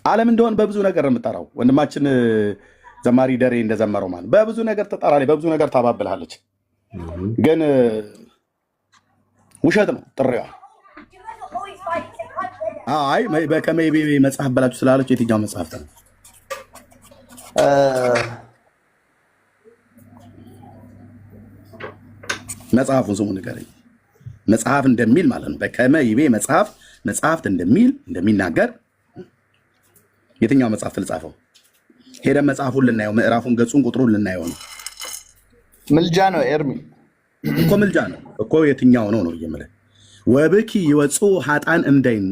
ዓለም እንደሆን በብዙ ነገር የምጠራው ወንድማችን ዘማሪ ደሬ እንደዘመረው ማለት በብዙ ነገር ትጠራለች፣ በብዙ ነገር ታባብልሃለች። ግን ውሸት ነው ጥሪዋ። አይ በከመይቤ መጽሐፍ በላችሁ ስላለች የትኛው መጽሐፍ ነው? መጽሐፉን ስሙ ንገረኝ። መጽሐፍ እንደሚል ማለት ነው። በከመይቤ መጽሐፍት እንደሚናገር የትኛው መጽሐፍ ልጻፈው? ሄደን መጽሐፉን ልናየው፣ ምዕራፉን፣ ገጹን፣ ቁጥሩን ልናየው ነው። ምልጃ ነው ኤርሚ እኮ ምልጃ ነው እኮ። የትኛው ነው የምልህ? ወብኪ ይወፁ ሀጣን እምደይን፣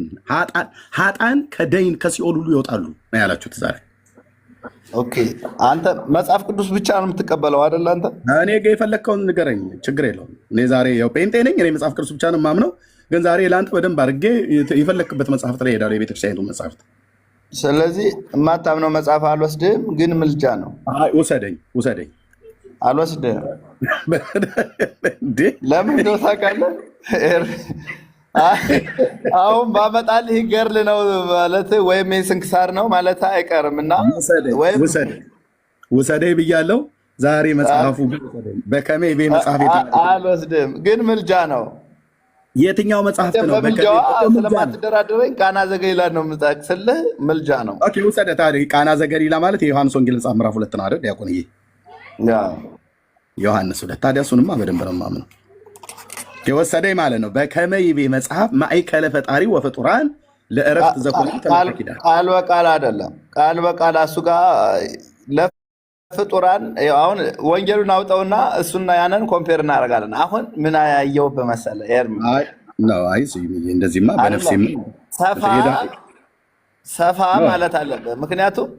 ሀጣን ከደይን ከሲኦል ሁሉ ይወጣሉ ነው ያላችሁት ዛሬ። ኦኬ አንተ መጽሐፍ ቅዱስ ብቻ ነው የምትቀበለው አይደል? አንተ እኔ የፈለግከውን ንገረኝ፣ ችግር የለውም። እኔ ዛሬ ያው ጴንጤ ነኝ። እኔ መጽሐፍ ቅዱስ ብቻ ነው የማምነው። ግን ዛሬ ለአንተ በደንብ አድርጌ የፈለግክበት መጽሐፍት ላይ ሄዳለሁ፣ የቤተክርስቲያኒቱ መጽሐፍት። ስለዚህ የማታምነው መጽሐፍ አልወስድህም፣ ግን ምልጃ ነው። ውሰደኝ አልወስድህም። ለምን እንደው ታውቃለህ? አሁን ባመጣልህ ገርል ነው ማለት ወይም የስንክሳር ነው ማለት አይቀርም እና ውሰደኝ ብያለሁ። ዛሬ መጽሐፉ በከመይቤ መጽሐፍ አልወስድም፣ ግን ምልጃ ነው። የትኛው መጽሐፍት ነው? በምልጃዋ ስለማትደራደረኝ ቃና ዘገሊላ ነው የምጠቅስልህ። ምልጃ ነው። ኦኬ ውሰደህ። ታዲያ ቃና ዘገሊላ ማለት የዮሐንስ ወንጌል መጽሐፍ ምዕራፍ 2 ነው አይደል? ዲያቆንዬ ዮሐንስ 2። ታዲያ እሱንማ በደንብ ነው የማምነው። የወሰደኝ ማለት ነው። በከመይቤ መጽሐፍ ማእከለ ፈጣሪ ወፍጡራን ለእረፍት ዘኮነ ተመልኪዳል። ቃል በቃል አይደለም፣ ቃል በቃል እሱ ጋር ለፍጡራን። አሁን ወንጌሉን አውጠውና እሱና ያንን ኮምፔር እናደርጋለን። አሁን ምን ያየው በመሰለ ኤርሚ አይ እንደዚህማ በነፍሴ ሰፋ ማለት አለበት። ምክንያቱም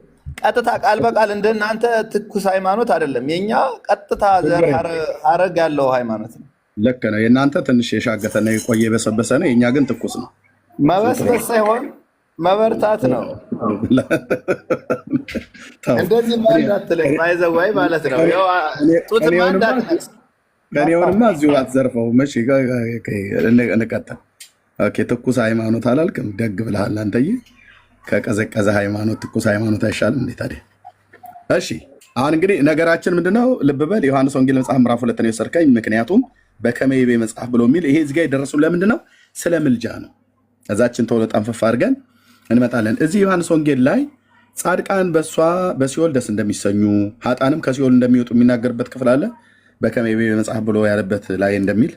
ቀጥታ ቃል በቃል እንደናንተ ትኩስ ሃይማኖት አይደለም። የኛ ቀጥታ ዘር ሀረግ ያለው ሃይማኖት ነው። ልክ ነው። የእናንተ ትንሽ የሻገተና የቆየ የበሰበሰ ነው። የእኛ ግን ትኩስ ነው። መበስበስ ሳይሆን መበርታት ነው። እንደዚህ ማዳትለኝ ማይዘዋይ ማለት ነው። ከኔውንማ እዚሁ አትዘርፈው። መቼ እንቀጥል። ትኩስ ሃይማኖት አላልክም? ደግ ብለሃል አንተዬ። ከቀዘቀዘ ሃይማኖት ትኩስ ሃይማኖት አይሻልም እንዴ ታዲያ? እሺ አሁን እንግዲህ ነገራችን ምንድነው? ልብ በል። ዮሐንስ ወንጌል መጽሐፍ ምዕራፍ 2 ነው የወሰድከኝ። ምክንያቱም በከመይቤ መጽሐፍ ብሎ የሚል ይሄ እዚህ ጋር የደረሱ ለምንድን ነው? ስለ ምልጃ ነው። እዛችን ቶሎ ጠንፈፍ አድርገን እንመጣለን። እዚህ ዮሐንስ ወንጌል ላይ ጻድቃን በሲኦል ደስ እንደሚሰኙ ሀጣንም ከሲኦል እንደሚወጡ የሚናገርበት ክፍል አለ። በከመይቤ መጽሐፍ ብሎ ያለበት ላይ እንደሚል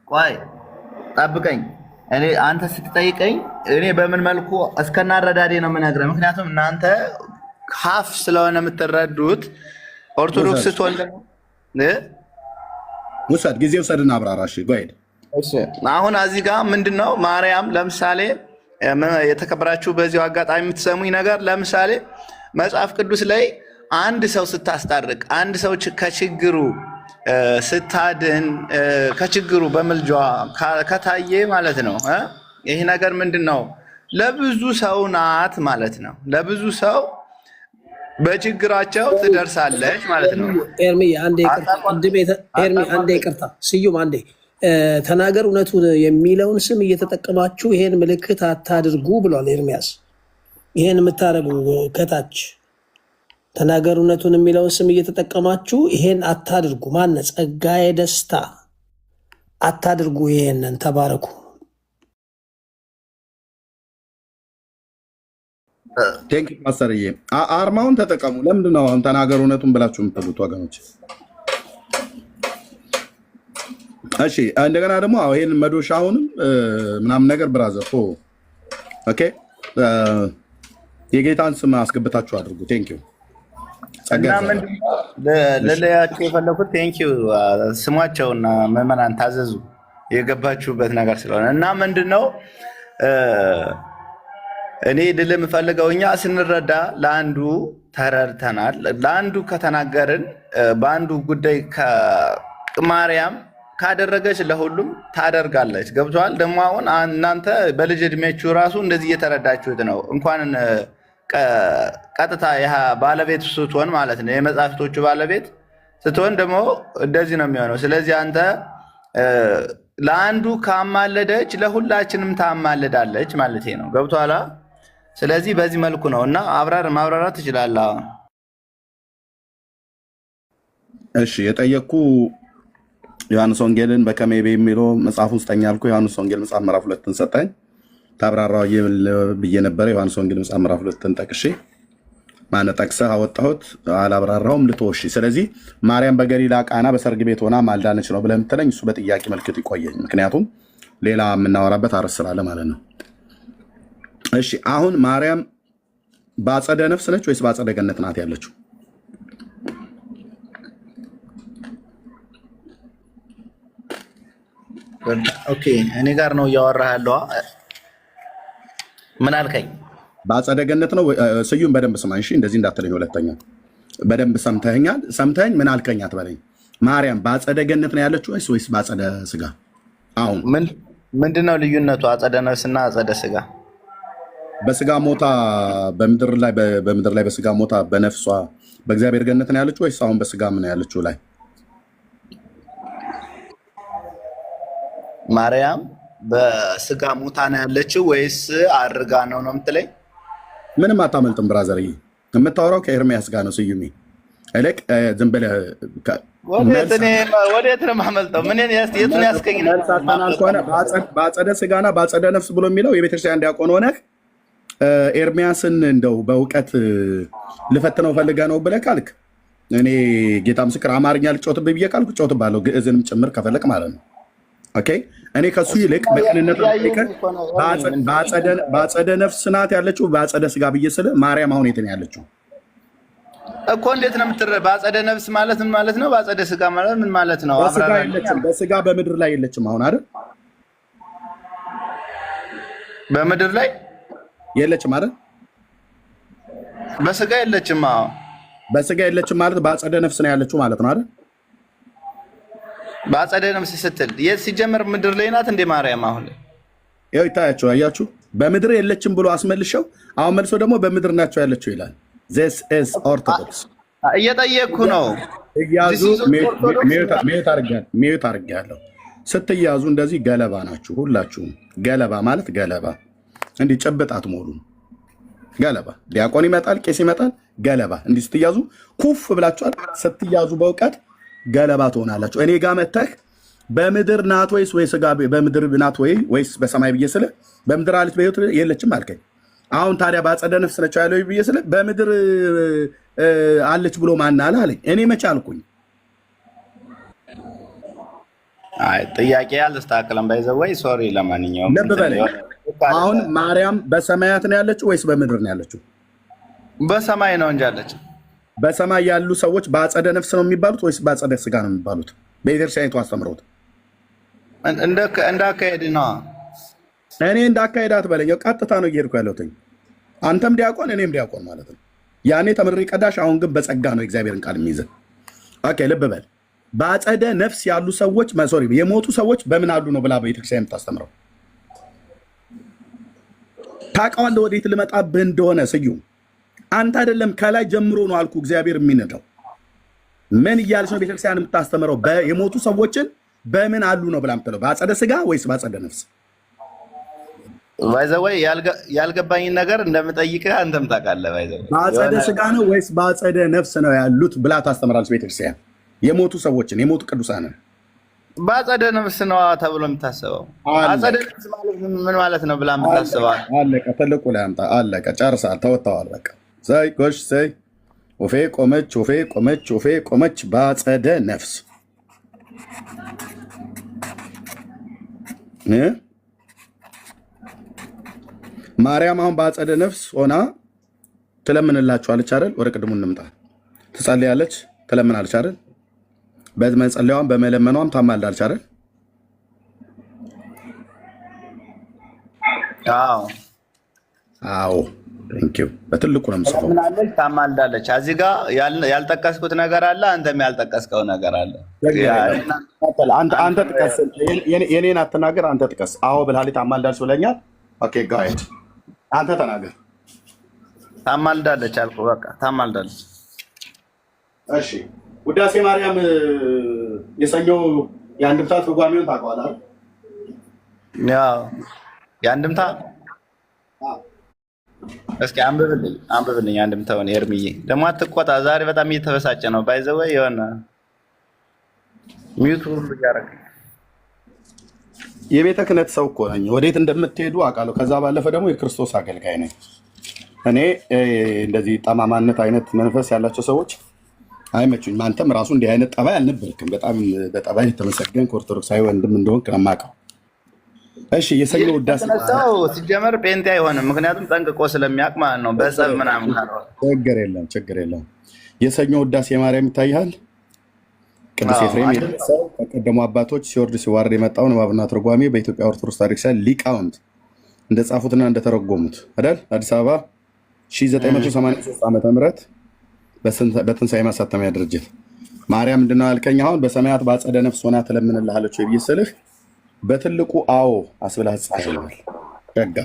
ቆይ ጠብቀኝ። እኔ አንተ ስትጠይቀኝ እኔ በምን መልኩ እስከናረዳዴ ነው የምነግርህ። ምክንያቱም እናንተ ሀፍ ስለሆነ የምትረዱት ኦርቶዶክስ ስትሆን ውሰድ ጊዜ ውሰድና አብራራ። ጎሄድ አሁን እዚህ ጋር ምንድነው ማርያም ለምሳሌ የተከበራችሁ በዚሁ አጋጣሚ የምትሰሙኝ ነገር ለምሳሌ መጽሐፍ ቅዱስ ላይ አንድ ሰው ስታስታርቅ አንድ ሰው ከችግሩ ስታድን ከችግሩ በምልጇ ከታየ ማለት ነው። ይህ ነገር ምንድን ነው? ለብዙ ሰው ናት ማለት ነው። ለብዙ ሰው በችግራቸው ትደርሳለች ማለት ነው። ኤርሚ አንዴ ይቅርታ፣ ስዩም አንዴ ተናገር እውነቱን የሚለውን ስም እየተጠቀማችሁ ይሄን ምልክት አታድርጉ ብሏል ኤርሚያስ። ይሄን የምታደርጉ ከታች ተናገር እውነቱን የሚለውን ስም እየተጠቀማችሁ ይሄን አታድርጉ። ማነ ጸጋዬ ደስታ አታድርጉ፣ ይሄንን ተባረኩ። ቴንክ ማሰርዬ አርማውን ተጠቀሙ። ለምንድን ነው አሁን ተናገር እውነቱን ብላችሁ የምትሉት ወገኖች? እሺ እንደገና ደግሞ ይሄን መዶሻውንም ምናምን ነገር ብራዘር ኦኬ፣ የጌታን ስም አስገብታችሁ አድርጉ። ቴንክ ዩ ለለያቸው የፈለኩት ቴንኪው ስሟቸውና ምዕመናን ታዘዙ የገባችሁበት ነገር ስለሆነ እና ምንድነው እኔ ድል የምፈልገው እኛ ስንረዳ ለአንዱ ተረድተናል። ለአንዱ ከተናገርን በአንዱ ጉዳይ ማርያም ካደረገች ለሁሉም ታደርጋለች። ገብቷል። ደግሞ አሁን እናንተ በልጅ እድሜያችሁ ራሱ እንደዚህ እየተረዳችሁት ነው። እንኳን ቀጥታ ባለቤት ስትሆን ማለት ነው የመጽሐፍቶቹ ባለቤት ስትሆን ደግሞ እንደዚህ ነው የሚሆነው። ስለዚህ አንተ ለአንዱ ካማለደች ለሁላችንም ታማልዳለች ማለት ነው። ገብቶሃል? ስለዚህ በዚህ መልኩ ነው እና ማብራራት ትችላለህ። እሺ የጠየቅኩ ዮሐንስ ወንጌልን በከመይቤ የሚለው መጽሐፍ ውስጥ ያልኩ ዮሐንስ ወንጌል መጽሐፍ ምዕራፍ 2ን ሰጠኝ ታብራራው ብዬ ነበረ። ዮሐንስ ወንጌል መጽሐፍ ምዕራፍ 2ን ጠቅሼ ጠቅሰህ አወጣሁት፣ አላብራራውም ልትወሺ። ስለዚህ ማርያም በገሊላ ቃና በሰርግ ቤት ሆና ማልዳነች ነው ብለህ የምትለኝ እሱ በጥያቄ መልክት ይቆየኝ፣ ምክንያቱም ሌላ የምናወራበት አርዕስት ስላለ ማለት ነው። እሺ አሁን ማርያም በአጸደ ነፍስ ነች ወይስ በአጸደ ገነት ናት ያለችው? ኦኬ እኔ ጋር ነው እያወራህ ያለው። ምን አልከኝ? በአጸደ ገነት ነው። ስዩም በደንብ ስማኝ እሺ። እንደዚህ እንዳትለኝ ሁለተኛ። በደንብ ሰምተኸኛል። ሰምተኸኝ ምን አልከኝ አትበለኝ። ማርያም በአጸደ ገነት ነው ያለችው ወይስ በአጸደ ስጋ? አሁን ምንድነው ልዩነቱ? አጸደ ነፍስና አጸደ ስጋ። በስጋ ሞታ በምድር ላይ በስጋ ሞታ በነፍሷ በእግዚአብሔር ገነት ነው ያለችው ወይስ አሁን በስጋ ምን ያለችው ላይ? ማርያም በስጋ ሞታ ነው ያለችው ወይስ አድርጋ ነው የምትለኝ? ምንም አታመልጥም ብራዘር። የምታወራው ከኤርሚያስ ጋር ነው ስዩሜ። እልቅ ዝም ብለህ ወዴት ነው የማመልጠው? የቱን ያስገኝ? በአጸደ ስጋና በአጸደ ነፍስ ብሎ የሚለው የቤተክርስቲያን ዲያቆን ሆነህ ኤርሚያስን እንደው በእውቀት ልፈትነው ፈልገህ ነው ብለህ ካልክ እኔ ጌታ ምስክር አማርኛ ልጮትብህ ብዬ ካልኩ ጮትብሃለሁ፣ ግዕዝንም ጭምር ከፈለክ ማለት ነው። ኦኬ እኔ ከሱ ይልቅ በቅንነት በአጸደ ነፍስ ናት ያለችው በአጸደ ስጋ ብዬ ስለ ማርያም አሁን የት ነው ያለችው እኮ? እንዴት ነው በአጸደ ነፍስ ማለት ምን ማለት ነው? በአጸደ ስጋ ማለት ምን ማለት ነው? በስጋ በምድር ላይ የለችም አሁን አይደል? በምድር ላይ የለችም አይደል? በስጋ የለችም። አዎ በስጋ የለችም ማለት በአጸደ ነፍስ ነው ያለችው ማለት ነው አይደል? በአጸደ ነፍስ ስትል የት ሲጀመር ምድር ላይ ናት እንደ ማርያም? አሁን ይኸው ይታያችሁ፣ አያችሁ፣ በምድር የለችም ብሎ አስመልሸው አሁን መልሶ ደግሞ በምድር ናቸው ያለችው ይላል። ዚስ ኢዝ ኦርቶዶክስ። እየጠየቅኩ ነው። እያዙ ሚዩት አድርጌያለሁ። ስትያዙ እንደዚህ ገለባ ናችሁ ሁላችሁም። ገለባ ማለት ገለባ እንዲህ ጭብጥ አትሞሉም። ገለባ ዲያቆን ይመጣል፣ ቄስ ይመጣል፣ ገለባ እንዲህ ስትያዙ ኩፍ ብላችኋል። ስትያዙ በእውቀት ገለባ ትሆናላችሁ። እኔ ጋር መተህ በምድር ናት ወይስ በምድር ናት ወይስ በሰማይ ብዬ ስለ በምድር አለች በሕይወት የለችም አልከኝ። አሁን ታዲያ በአጸደ ነፍስ ነች ያለው ብዬ ስለ በምድር አለች ብሎ ማን አለ አለኝ። እኔ መቼ አልኩኝ? አይ ጥያቄ አልስተካከለም። ባይዘወይ ሶሪ። ለማንኛውም አሁን ማርያም በሰማያት ነው ያለችው ወይስ በምድር ነው ያለችው? በሰማይ ነው እንጂ ያለችው። በሰማይ ያሉ ሰዎች በአጸደ ነፍስ ነው የሚባሉት ወይስ በአጸደ ስጋ ነው የሚባሉት? በቤተክርስቲያኒቱ አስተምረውት እንዳካሄድ ነው። እኔ እንዳካሄድ አትበለኝ። ቀጥታ ነው እየሄድኩ ያለሁት። አንተም ዲያቆን እኔም ዲያቆን ማለት ነው። ያኔ ተምሬ ቀዳሽ፣ አሁን ግን በጸጋ ነው እግዚአብሔርን ቃል የሚይዘ። ኦኬ ልብ በል። በአጸደ ነፍስ ያሉ ሰዎች ሶሪ የሞቱ ሰዎች በምን አሉ ነው ብላ ቤተክርስቲያን የምታስተምረው? ታውቀዋለህ ወዴት ልመጣብህ እንደሆነ ስዩም። አንተ አይደለም ከላይ ጀምሮ ነው አልኩ እግዚአብሔር የሚነዳው። ምን እያለች ነው ቤተክርስቲያን የምታስተምረው? የሞቱ ሰዎችን በምን አሉ ነው ብላ የምትለው? በአጸደ ስጋ ወይስ በአጸደ ነፍስ? ባይዘወይ ያልገባኝን ነገር እንደምጠይቅህ አንተም ታውቃለህ። ባይዘወይ በአጸደ ስጋ ነው ወይስ በአጸደ ነፍስ ነው ያሉት ብላ ታስተምራለች ቤተክርስቲያን። የሞቱ ሰዎችን የሞቱ ቅዱሳንን በአጸደ ነፍስ ነው ተብሎ የምታስበው። አጸደ ነፍስ ማለት ምን ማለት ነው ብላ የምታስበው? አለቀ። ትልቁ ላይ አምጣ። አለቀ። ጨርሳል። ተወጥተዋል። በቃ ሰይ ጎሽ ሰይ ወፌ ቆመች፣ ወፌ ቆመች፣ ወፌ ቆመች በአጸደ ነፍስ ማርያም አሁን በአጸደ ነፍስ ሆና ትለምንላችኋለች አይደል? ወደ ቅድሙ እንምጣ። ትጸልያለች፣ ትለምናለች አይደል? በመጸለያዋም በመለመኗም ታማልዳለች አይደል? አዎ አዎ። ቴንኪው። በትልቁ ነው የምጽፈው። ትለምናለች፣ ታማልዳለች። እዚህ ጋር ያልጠቀስኩት ነገር አለ፣ አንተም ያልጠቀስከው ነገር አለ። አንተ ጥቀስ። የኔን አትናገር፣ አንተ ጥቀስ። አዎ ብልሃሌ ታማልዳለች ብለኛል። ኦኬ ጋይድ አንተ ተናገር። ታማልዳለች አልኩህ። በቃ ታማልዳለች። እሺ ውዳሴ ማርያም የሰኞ የአንድምታ ትርጓሜውን ታውቀዋለህ? ያው የአንድምታ እስኪ አንብብልኝ አንድምታውን። ኤርሚዬ ደግሞ አትቆጣ፣ ዛሬ በጣም እየተበሳጨ ነው። ባይዘው የሆነ ሚዩት ሁሉ እያደረገ የቤተ ክህነት ሰው እኮ ነኝ። ወዴት እንደምትሄዱ አውቃለሁ። ከዛ ባለፈ ደግሞ የክርስቶስ አገልጋይ ነኝ። እኔ እንደዚህ ጠማማነት አይነት መንፈስ ያላቸው ሰዎች አይመቹኝም። አንተም ራሱ እንዲህ አይነት ጠባይ አልነበርክም። በጣም በጠባይ የተመሰገንክ ኦርቶዶክሳዊ ወንድም እንደሆንክ ነው የማውቀው። እሺ የሰኞ ውዳሴ ሰው ሲጀመር ጴንጤ አይሆንም፣ ምክንያቱም ጠንቅቆ ስለሚያውቅ ማለት ነው። በጸብ ምናምን ችግር የለም። የሰኞ ውዳሴ ማርያም ይታይሃል። ቅዱስ ኤፍሬም ሰው ከቀደሙ አባቶች ሲወርድ ሲዋረድ የመጣውን ንባብና ትርጓሜ በኢትዮጵያ ኦርቶዶክስ ቤተክርስቲያን ሊቃውንት እንደጻፉትና እንደተረጎሙት አይደል? አዲስ አበባ 1983 ዓ.ም በትንሣኤ ማሳተሚያ ድርጅት ማርያም ምንድን ነው ያልከኝ? አሁን በሰማያት በአጸደ ነፍስ ሆና ትለምንልሃለች ወይ ብዬ ስልህ በትልቁ አዎ አስብለህ ጽፈኸዋል። ረጋ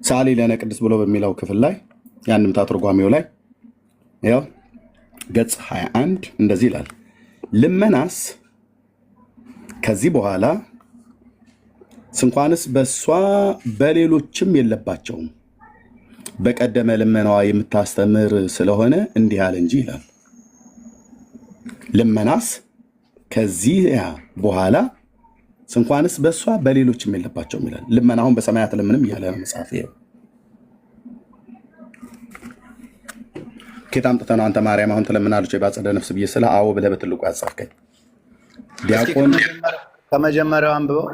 ሳሊ ለነ ቅድስት ብሎ በሚለው ክፍል ላይ የአንድምታ ትርጓሜው ላይ ያው ገጽ 21 እንደዚህ ይላል። ልመናስ ከዚህ በኋላ ስንኳንስ በእሷ በሌሎችም የለባቸውም፣ በቀደመ ልመናዋ የምታስተምር ስለሆነ እንዲህ አለ እንጂ ይላል። ልመናስ ከዚህ በኋላ ስንኳንስ በእሷ በሌሎችም የለባቸውም ይላል። ልመናውን በሰማያት ለምንም እያለ ነው መጽሐፍ። ይኸው ኬት አምጥተህ ነው አንተ ማርያም አሁን ትለምናለች በአጸደ ነፍስ ብዬ ስለ አዎ ብለህ በትልቁ ያጻፍከኝ? ዲያቆን ከመጀመሪያው አንብበው።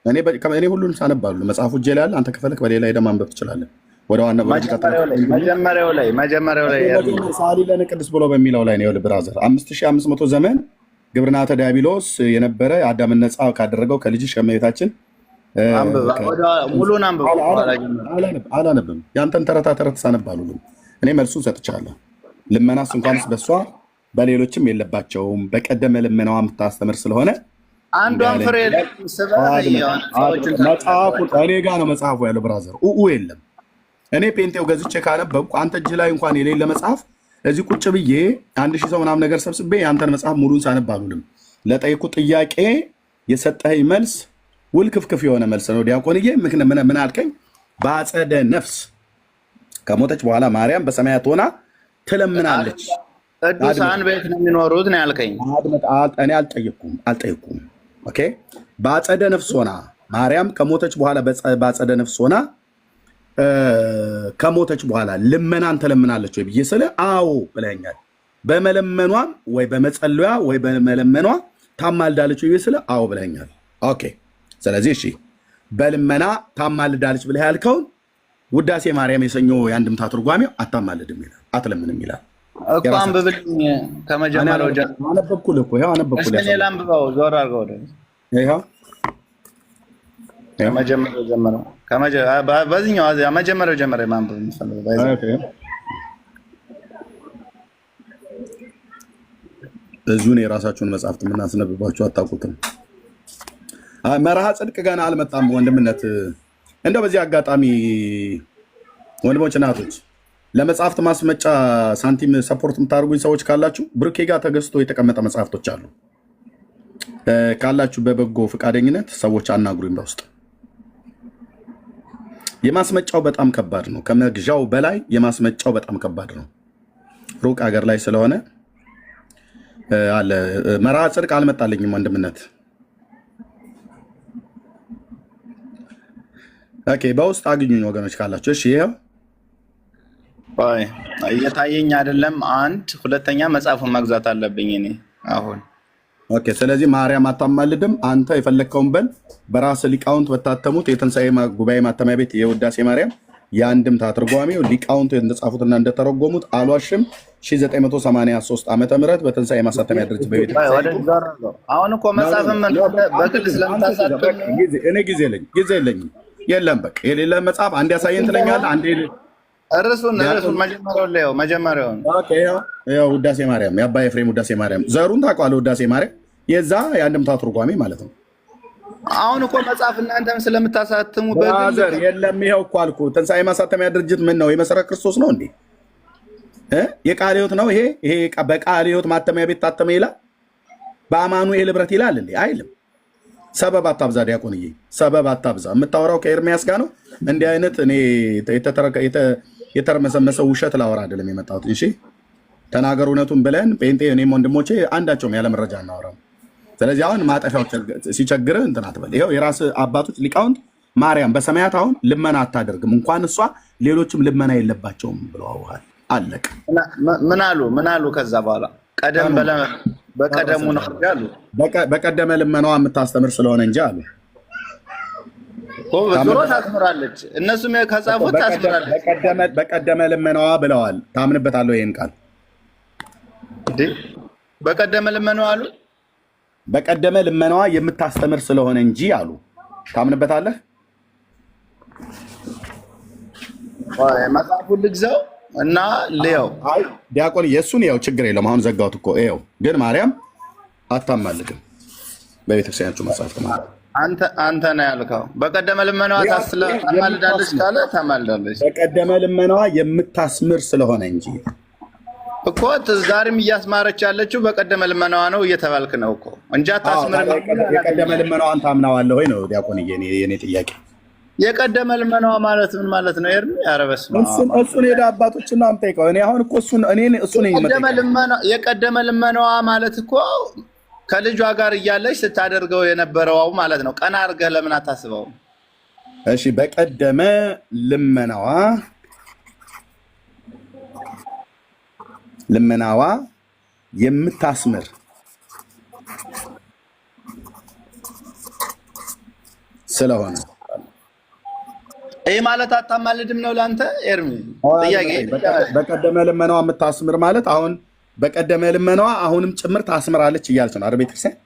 እኔ ሁሉንም ሳነባሉ መጽሐፉ እጄ ላይ አለ። አንተ ከፈለክ በሌላ ሄደህ ማንበብ ትችላለህ። ወደ ዋና መጀመሪያው ላይ ሳሊ ለነ ቅድስት ብሎ በሚለው ላይ ነው። ብራዘር 5500 ዘመን ግብርናተ ዲያብሎስ የነበረ አዳምን ነፃ ካደረገው ከልጅሽ ከእመቤታችን ሙሉን አንብበው። አላነብም። ያንተን ተረት ሳነባሉ እኔ መልሱን ሰጥቻለሁ። ልመናስ እንኳንስ በእሷ በሌሎችም የለባቸውም፣ በቀደመ ልመናዋ የምታስተምር ስለሆነ አንዷን ፍሬ መጽሐፉ እኔ ጋ ነው መጽሐፉ ያለው ብራዘር። የለም እኔ ፔንቴው ገዝቼ ካነበብኩ አንተ እጅ ላይ እንኳን የሌለ መጽሐፍ እዚህ ቁጭ ብዬ 1000 ሰው ምናምን ነገር ሰብስቤ የአንተን መጽሐፍ ሙሉን ሳነባሉንም ለጠየቁ ጥያቄ የሰጠኸኝ መልስ ውልክፍክፍ የሆነ መልስ ነው ዲያቆንዬ። ምን አልከኝ? በአጸደ ነፍስ ከሞተች በኋላ ማርያም በሰማያት ሆና ትለምናለች። ቅዱሳን ቤት ነው የሚኖሩት ነው ያልከኝ። እኔ አልጠየኩም። ኦኬ። በአጸደ ነፍስ ሆና ማርያም ከሞተች በኋላ በአጸደ ነፍስ ሆና ከሞተች በኋላ ልመናን ትለምናለች ወይ ብዬ ስለ አዎ ብለኛል። በመለመኗም ወይ በመጸለያ ወይ በመለመኗ ታማልዳለች ወይ ስለ አዎ ብለኛል። ኦኬ። ስለዚህ እሺ በልመና ታማልዳለች ብለህ ያልከውን ውዳሴ ማርያም የሰኞ የአንድምታ ትርጓሜው አታማልድም ይላል፣ አትለምንም ይላል እኮ። አንብብልኝ ከመጀመሪያው ጀምሮ። አነበብኩልህ እኮ ይኸው አነበብኩልህ። እኔ ላንብበው፣ ዞር አድርገው ወደ ይኸው ከመጀመሪያው ጀምሮ በዚህኛው መጀመሪያው ጀምሮ ማንበብ የምፈልገው እዚሁን የራሳችሁን መጽሐፍት የምናስነብባችሁ አታውቁትም። መርሃ ጽድቅ ገና አልመጣም ወንድምነት። እንደው በዚህ አጋጣሚ ወንድሞች እናቶች ለመጽሐፍት ማስመጫ ሳንቲም ሰፖርት የምታደርጉኝ ሰዎች ካላችሁ ብሩኬ ጋር ተገዝቶ የተቀመጠ መጽሐፍቶች አሉ። ካላችሁ በበጎ ፈቃደኝነት ሰዎች አናግሩኝ በውስጥ። የማስመጫው በጣም ከባድ ነው። ከመግዣው በላይ የማስመጫው በጣም ከባድ ነው። ሩቅ ሀገር ላይ ስለሆነ አለ። መርሃ ጽድቅ አልመጣልኝም ወንድምነት። ኦኬ፣ በውስጥ አግኙኝ ወገኖች ካላችሁ። እሺ ይሄው እየታየኝ አይደለም። አንድ ሁለተኛ መጽሐፉን መግዛት አለብኝ እኔ አሁን። ኦኬ፣ ስለዚህ ማርያም አታማልድም። አንተ የፈለግከውን በል። በራስ ሊቃውንት በታተሙት የትንሣኤ ጉባኤ ማተሚያ ቤት የውዳሴ ማርያም የአንድምታ ትርጓሜው ሊቃውንት እንደጻፉትና እንደተረጎሙት አልዋሽም 1983 ዓመተ ምህረት በትንሣኤ ማሳተሚያ ድርጅት በቤት አሁን እኮ መጽሐፍም በግል ስለምታሳትም እኔ ጊዜ የለኝም። የለም በቃ የሌለ መጽሐፍ አንድ ያሳየን ትለኛለህ። አንዴ እርሱን መጀመሪያውን ይኸው ውዳሴ ማርያም የአባ ኤፍሬም ውዳሴ ማርያም ዘሩን ታውቀዋለህ? ውዳሴ ማርያም የዛ የአንድምታ ትርጓሜ ማለት ነው። አሁን እኮ መጽሐፍ እናንተም ስለምታሳትሙ ብራዘር የለም። ይኸው እኮ አልኩህ። ትንሣኤ ማሳተሚያ ድርጅት ምን ነው? የመሰረት ክርስቶስ ነው እንዴ? የቃለ ሕይወት ነው ይሄ? በቃለ ሕይወት ማተሚያ ቤት ታተመ ይላል? በአማኑኤል ህብረት ይላል እንዴ? አይልም። ሰበብ አታብዛ ዲያቆንዬ፣ ሰበብ አታብዛ። የምታወራው ከኤርሚያስ ጋር ነው። እንዲህ አይነት እኔ የተረመሰመሰው ውሸት ላወራ አይደለም የመጣሁት። እሺ ተናገር እውነቱን ብለን ጴንጤ እኔም ወንድሞቼ አንዳቸውም ያለ መረጃ እናወራም። ስለዚህ አሁን ማጠፊያው ሲቸግርህ እንትን አትበል። ይኸው የራስ አባቶች ሊቃውንት ማርያም በሰማያት አሁን ልመና አታደርግም እንኳን እሷ ሌሎችም ልመና የለባቸውም ብለዋል። አለቅ ምን አሉ? ከዛ በኋላ ቀደም በቀደሙ ነው ያሉ። በቀደመ ልመናዋ የምታስተምር ስለሆነ እንጂ አሉ። ዞሮ ታስምራለች። እነሱም ከጻፉት ታስምራለች። በቀደመ ልመናዋ ብለዋል። ታምንበታለሁ ይሄን ቃል በቀደመ ልመናዋ አሉ። በቀደመ ልመናዋ የምታስተምር ስለሆነ እንጂ አሉ። ታምንበታለህ? መጽሐፉን ልግዛው እና ልየው። ዲያቆን የእሱን ያው ችግር የለም። አሁን ዘጋሁት እኮ ይኸው። ግን ማርያም አታማልድም በቤተክርስቲያናችሁ መጽሐፍ ማለት አንተ ነው ያልከው። በቀደመ ልመናዋ ታማልዳለች ካለ ታማልዳለች። በቀደመ ልመናዋ የምታስምር ስለሆነ እንጂ እኮ ዛሬም እያስማረች ያለችው በቀደመ ልመናዋ ነው እየተባልክ ነው እኮ እንጂ አታስምር። የቀደመ ልመናዋን ታምናዋለህ ወይ ነው ዲያቆን የኔ ጥያቄ። የቀደመ ልመናዋ ማለት ምን ማለት ነው? ኤርሚ ኧረ በስመ አብ እሱን ሄደ አባቶችን ነው የምጠይቀው። እኔ አሁን እኮ እሱን የቀደመ ልመናዋ ማለት እኮ ከልጇ ጋር እያለች ስታደርገው የነበረው ማለት ነው። ቀና አድርገህ ለምን አታስበው? እሺ በቀደመ ልመናዋ የምታስምር ስለሆነ ይህ ማለት አታማልድም ነው ለአንተ ኤርሚ ጥያቄ። በቀደመ ልመናዋ የምታስምር ማለት አሁን በቀደመ ልመናዋ አሁንም ጭምር ታስምራለች እያለች ነው አይደል? ቤተክርስቲያን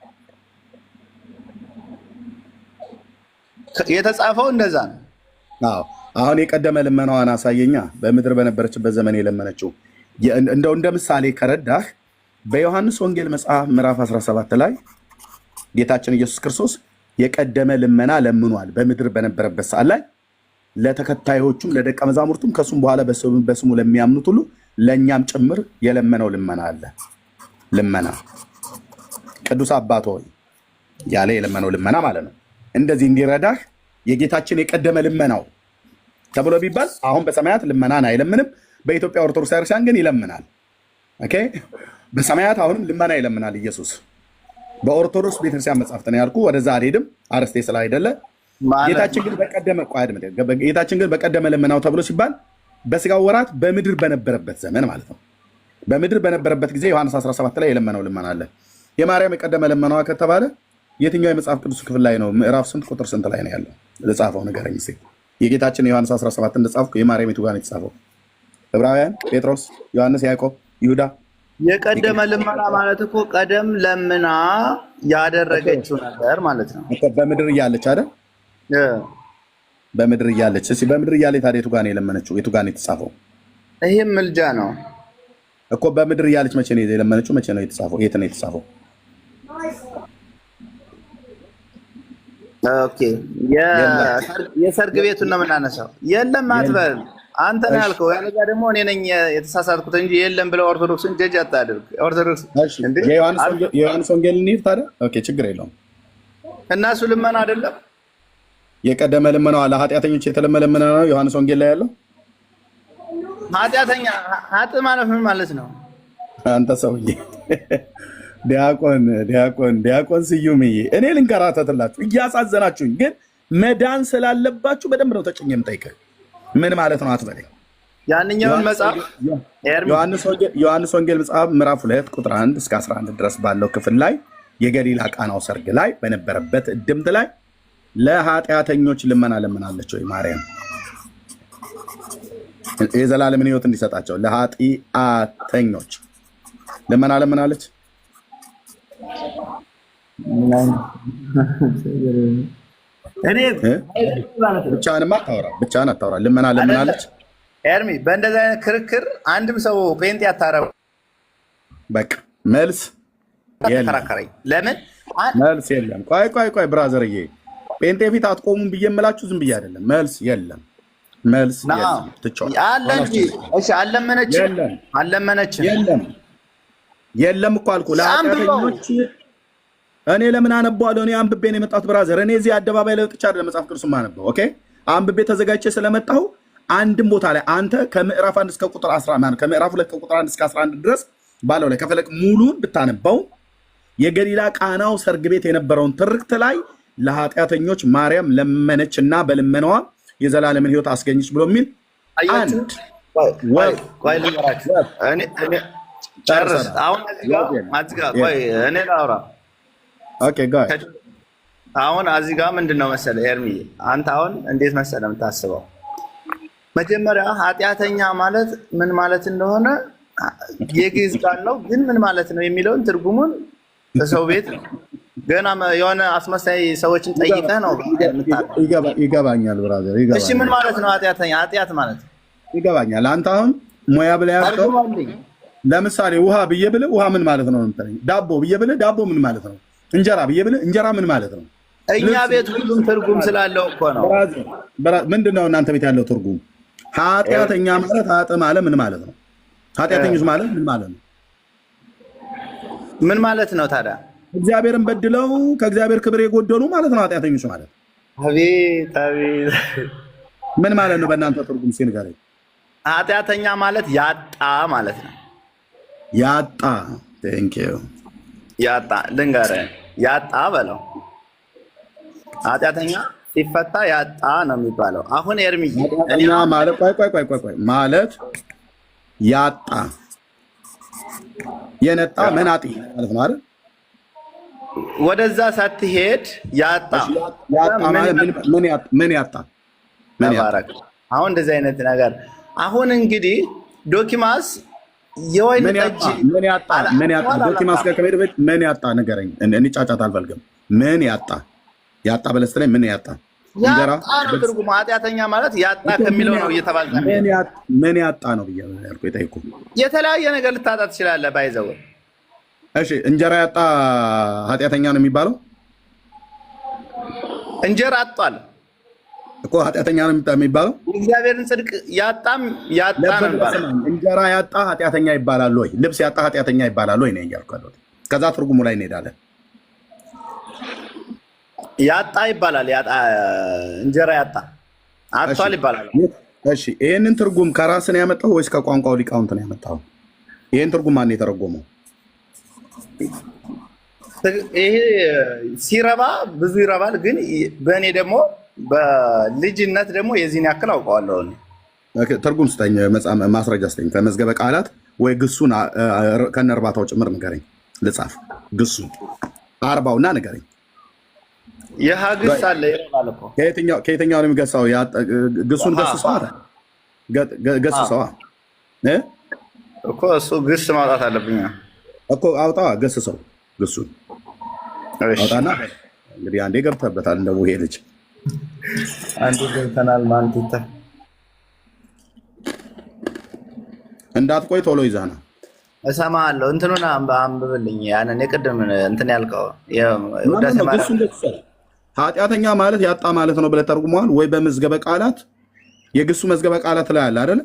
የተጻፈው እንደዛ ነው። አዎ አሁን የቀደመ ልመናዋን አሳየኛ። በምድር በነበረችበት ዘመን የለመነችው እንደው እንደ ምሳሌ ከረዳህ በዮሐንስ ወንጌል መጽሐፍ ምዕራፍ 17 ላይ ጌታችን ኢየሱስ ክርስቶስ የቀደመ ልመና ለምኗል። በምድር በነበረበት ሰዓት ላይ ለተከታዮቹም ለደቀ መዛሙርቱም ከሱም በኋላ በስሙ ለሚያምኑት ሁሉ ለእኛም ጭምር የለመነው ልመና አለ። ልመና ቅዱስ አባት ሆይ ያለ የለመነው ልመና ማለት ነው። እንደዚህ እንዲረዳህ የጌታችን የቀደመ ልመናው ተብሎ ቢባል አሁን በሰማያት ልመናን አይለምንም። በኢትዮጵያ ኦርቶዶክስ ክርስቲያን ግን ይለምናል። ኦኬ በሰማያት አሁንም ልመና ይለምናል ኢየሱስ። በኦርቶዶክስ ቤተክርስቲያን መጽሐፍት ነው ያልኩህ። ወደዛ አልሄድም አርስቴ ስላይደለ። ጌታችን ግን በቀደመ ልመናው ተብሎ ሲባል በስጋው ወራት በምድር በነበረበት ዘመን ማለት ነው። በምድር በነበረበት ጊዜ ዮሐንስ 17 ላይ የለመነው ልመና አለ። የማርያም የቀደመ ልመናዋ ከተባለ የትኛው የመጽሐፍ ቅዱስ ክፍል ላይ ነው? ምዕራፍ ስንት ቁጥር ስንት ላይ ነው ያለው? ለጻፈው ንገረኝ እስኪ። የጌታችን የዮሐንስ 17 እንደጻፍኩ የማርያም የቱ ጋር ነው የተጻፈው? ዕብራውያን፣ ጴጥሮስ፣ ዮሐንስ፣ ያዕቆብ፣ ይሁዳ። የቀደመ ልመና ማለት እኮ ቀደም ለምና ያደረገችው ነገር ማለት ነው። በምድር እያለች አይደል? በምድር እያለች። እስኪ በምድር እያለች ታዲያ የቱ ጋር ነው የለመነችው? የቱ ጋር ነው የተጻፈው? ይሄም ምልጃ ነው እኮ። በምድር እያለች መቼ ነው የለመነችው? መቼ ነው የተጻፈው? የት ነው የተጻፈው? ኦኬ የሰርግ ቤቱን ነው የምናነሳው። የለም አትበል አንተ ነው ያልከው። ያለዛ ደግሞ እኔ ነኝ የተሳሳትኩት እንጂ የለም ብለው ኦርቶዶክስን ጀጅ አታድርግ። ኦርቶዶክስ የዮሐንስ ወንጌል እንሂድ ታዲያ። ኦኬ ችግር የለውም። እና እሱ ልመና አይደለም የቀደመ ልመናዋ ለኃጢአተኞች የተለመ ልመና ነው ዮሐንስ ወንጌል ላይ ያለው። ኃጢአተኛ ኃጥ ማለት ምን ማለት ነው? አንተ ሰውዬ ዲያቆን ስዩምዬ እኔ ልንከራተትላችሁ እያሳዘናችሁኝ፣ ግን መዳን ስላለባችሁ በደንብ ነው ተጭኝ የምጠይቅህ። ምን ማለት ነው አትበለኝ። ያንኛውን መጽሐፍ ዮሐንስ ወንጌል መጽሐፍ ምዕራፍ 2 ቁጥር 1 እስከ 11 ድረስ ባለው ክፍል ላይ የገሊላ ቃናው ሰርግ ላይ በነበረበት እድምት ላይ ለኃጢአተኞች ልመና ለምናለች ወይ ማርያም? የዘላለምን ሕይወት እንዲሰጣቸው ለኃጢአተኞች ልመና ለምናለች። እኔ ብቻህን አታውራ። ልመና ለምናለች ኤርሚ። በእንደዚህ አይነት ክርክር አንድም ሰው ጴንጤ አታረው። በቃ መልስ ተከራከረኝ። ለምን መልስ የለም? ቆይ ብራዘርዬ፣ ጴንጤ ፊት አትቆሙም ብዬ የምላችሁ ዝም ብዬ አይደለም። መልስ የለም፣ መልስ የለም። ትቼዋለሁ አለ እንጂ እሺ፣ አለመነችም የለም እኮ አልኩህ። ለኃጢአተኞች እኔ ለምን አነባዋለሁ? እኔ አንብቤ ነው የመጣሁት ብራዘር። እኔ እዚህ አደባባይ ላይ ወጥቼ አይደለም መጽሐፍ ቅዱስ የማነበው። ኦኬ አንብቤ ተዘጋጅቼ ስለመጣሁ አንድም ቦታ ላይ አንተ ከምዕራፍ 1 እስከ ቁጥር 11 ከምዕራፍ 2 ከቁጥር 1 እስከ 11 ድረስ ባለው ላይ ከፈለክ ሙሉን ብታነባው የገሊላ ቃናው ሰርግ ቤት የነበረውን ትርክት ላይ ለኃጢአተኞች ማርያም ለመነች እና በልመናዋ የዘላለምን ሕይወት አስገኘች ብሎ የሚል አንድ ጨርስ። አሁን እኔ ላውራ። አሁን እዚህ ጋር ምንድን ነው መሰለህ ኤርሚዬ፣ አንተ አሁን እንዴት መሰለህ የምታስበው? መጀመሪያ ኃጢአተኛ ማለት ምን ማለት እንደሆነ የግዕዝ ቃል ነው፣ ግን ምን ማለት ነው የሚለውን ትርጉሙን በሰው ቤት ገና የሆነ አስመሳይ ሰዎችን ጠይቀህ ነው ይገባኛል ብራዘር። እሺ ምን ማለት ነው ኃጢአተኛ? ኃጢአት ማለት ይገባኛል። አንተ አሁን ሙያ ብለህ ያልከው ለምሳሌ ውሃ ብዬ ብልህ ውሃ ምን ማለት ነው የምትለኝ? ዳቦ ብዬ ብልህ ዳቦ ምን ማለት ነው? እንጀራ ብዬ ብልህ እንጀራ ምን ማለት ነው? እኛ ቤት ሁሉም ትርጉም ስላለው እኮ ነው። ምንድን ነው እናንተ ቤት ያለው ትርጉም? ኃጢአተኛ ማለት ኃጥ ማለት ምን ማለት ነው? ኃጢአተኞች ማለት ምን ማለት ነው? ምን ማለት ነው ታዲያ? እግዚአብሔርን በድለው ከእግዚአብሔር ክብር የጎደሉ ማለት ነው ኃጢአተኞች ማለት። አቤት አቤት፣ ምን ማለት ነው በእናንተ ትርጉም ሲንገረኝ? ኃጢአተኛ ማለት ያጣ ማለት ነው። ያጣ ቴንክ ዩ ያጣ ልንገርህ፣ ያጣ በለው። ኃጢአተኛ ሲፈታ ያጣ ነው የሚባለው። አሁን ኤርሚዬ ማለት ቆይ ማለት ያጣ የነጣ መናጢ ማለት ነው አይደል? ወደዛ ሳትሄድ ያጣ ምን ያጣ? አሁን እንደዚህ አይነት ነገር አሁን እንግዲህ ዶኪማስ የወይን ጠጅ ምን ያጣ? ዶኪማስ ጋር ከመሄድ በፊት ምን ያጣ ንገረኝ። እኔ ጫጫታ አልፈልግም። ምን ያጣ? ያጣ በለስተ ላይ ምን ያጣ? እንጀራ ነው ትርጉሙ። ኃጢአተኛ ማለት ያጣ ከሚለው ነው እየተባለ ምን ያጣ ነው ብዬ ያልኩ የጠይቁ። የተለያየ ነገር ልታጣ ትችላለህ። ባይዘው እሺ፣ እንጀራ ያጣ ኃጢአተኛ ነው የሚባለው? እንጀራ አጣል እኮ ኃጢአተኛ ነው የሚባለው? እግዚአብሔርን ጽድቅ ያጣ ነው የሚባለው። እንጀራ ያጣ ኃጢአተኛ ይባላል ወይ? ልብስ ያጣ ኃጢአተኛ ይባላል ወይ ነው እያልኩ ያለሁት። ከዛ ትርጉሙ ላይ እንሄዳለን። ያጣ ይባላል። እንጀራ ያጣ አጥቷል ይባላል። እሺ ይሄንን ትርጉም ከራስ ነው ያመጣው ወይስ ከቋንቋው ሊቃውንት ነው ያመጣው? ይሄን ትርጉም ማን የተረጎመው? ይሄ ሲረባ ብዙ ይረባል፣ ግን በእኔ ደግሞ በልጅነት ደግሞ የዚህን ያክል አውቀዋለሁ። ትርጉም ስጠኝ፣ ማስረጃ ስጠኝ ከመዝገበ ቃላት ወይ ግሱን ከነርባታው ጭምር ንገረኝ። ልጻፍ ግሱን አርባውና ንገረኝ። የሀግስ አለ ይረባል እኮ ከየትኛው ነው የሚገሳው? ግሱን ገስሰዋ እኮ እሱ ግስ ማውጣት አለብኝ እኮ አውጣ። ገስሰው ግሱን አውጣና እንግዲህ አንዴ ገብተበታል። እንደ ሙሄ ልጅ አንዴ ገብተናል። ማንቲታ እንዳትቆይ ቶሎ ይዛና እሰማለሁ። እንትኑን አንብብልኝ። ያንን የቅድም እንትን ያልከው ኃጢአተኛ ማለት ያጣ ማለት ነው ብለህ ተርጉመዋል ወይ? በመዝገበ ቃላት የግሱ መዝገበ ቃላት ላይ አለ አይደል?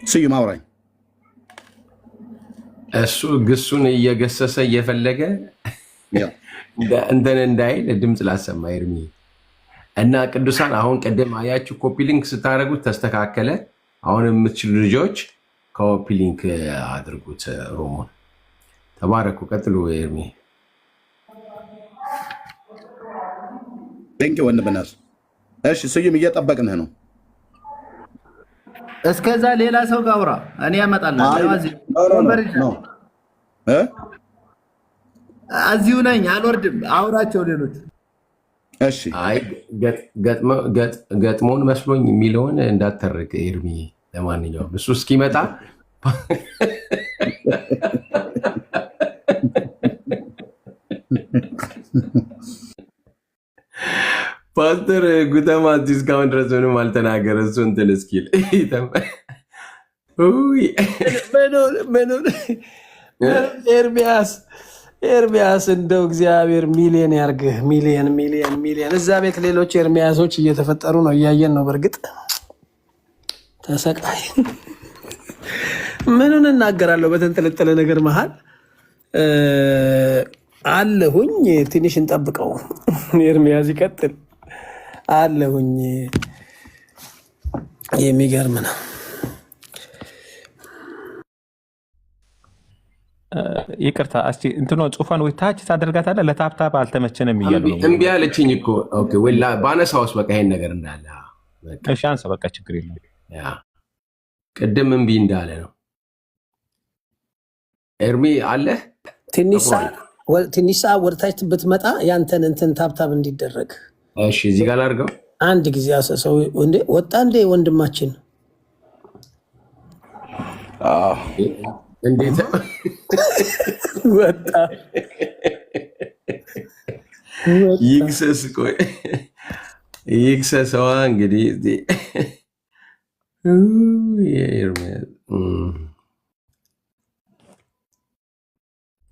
ስዩም አውራኝ። እሱ ግሱን እየገሰሰ እየፈለገ እንትን እንዳይል ድምፅ ላሰማ ኤርሚ እና ቅዱሳን። አሁን ቀደም አያችሁ ኮፒ ሊንክ ስታደርጉት ተስተካከለ። አሁን የምትችሉ ልጆች ኮፒ ሊንክ አድርጉት። ሮሞን ተባረኩ። ቀጥሉ ኤርሚ። ቴንክ ዩ ወንድምናስ። እሺ ስዩም እየጠበቅንህ ነው። እስከዛ ሌላ ሰው ጋር አውራ፣ እኔ ያመጣለሁ። እዚሁ ነኝ፣ አልወርድም። አውራቸው ሌሎች። እሺ አይ ገጥሞን መስሎኝ የሚለውን እንዳትተርክ ኤርሚ። ለማንኛውም እሱ እስኪመጣ ፓስተር ጉተማ እስካሁን ድረስ ምንም አልተናገረ። እሱ እንትን እስኪል ኤርሚያስ ኤርሚያስ እንደው እግዚአብሔር ሚሊየን ያርግህ። ሚሊየን እዛ ቤት ሌሎች ኤርሚያሶች እየተፈጠሩ ነው፣ እያየን ነው። በእርግጥ ተሰቃይ ምኑን እናገራለሁ? በተንጠለጠለ ነገር መሀል አለሁኝ። ትንሽ እንጠብቀው። ኤርሚያስ ይቀጥል። አለሁኝ። የሚገርም ነው። ይቅርታ እስቲ እንትኖ ጽሁፋን ወይ ታች ታደርጋታለህ። ለታፕታፕ አልተመቸንም እያሉ ነው። እምቢ አለችኝ እኮ። ኦኬ ወይ ባነሳውስ በቃ ይሄን ነገር እንዳለ እሺ፣ አንሳ በቃ ችግር የለም። ያ ቅድም እምቢ እንዳለ ነው። ኤርሚ አለ ትንሽ ሰዓት ወደታች ብትመጣ ያንተን እንትን ታፕታፕ እንዲደረግ። እሺ እዚህ ጋር ላድርገው አንድ ጊዜ ሰው እንዴ ወጣ እንዴ ወንድማችን እንዴት ወጣ? ይግሰስ ቆይ ይግሰሰዋ እንግዲህ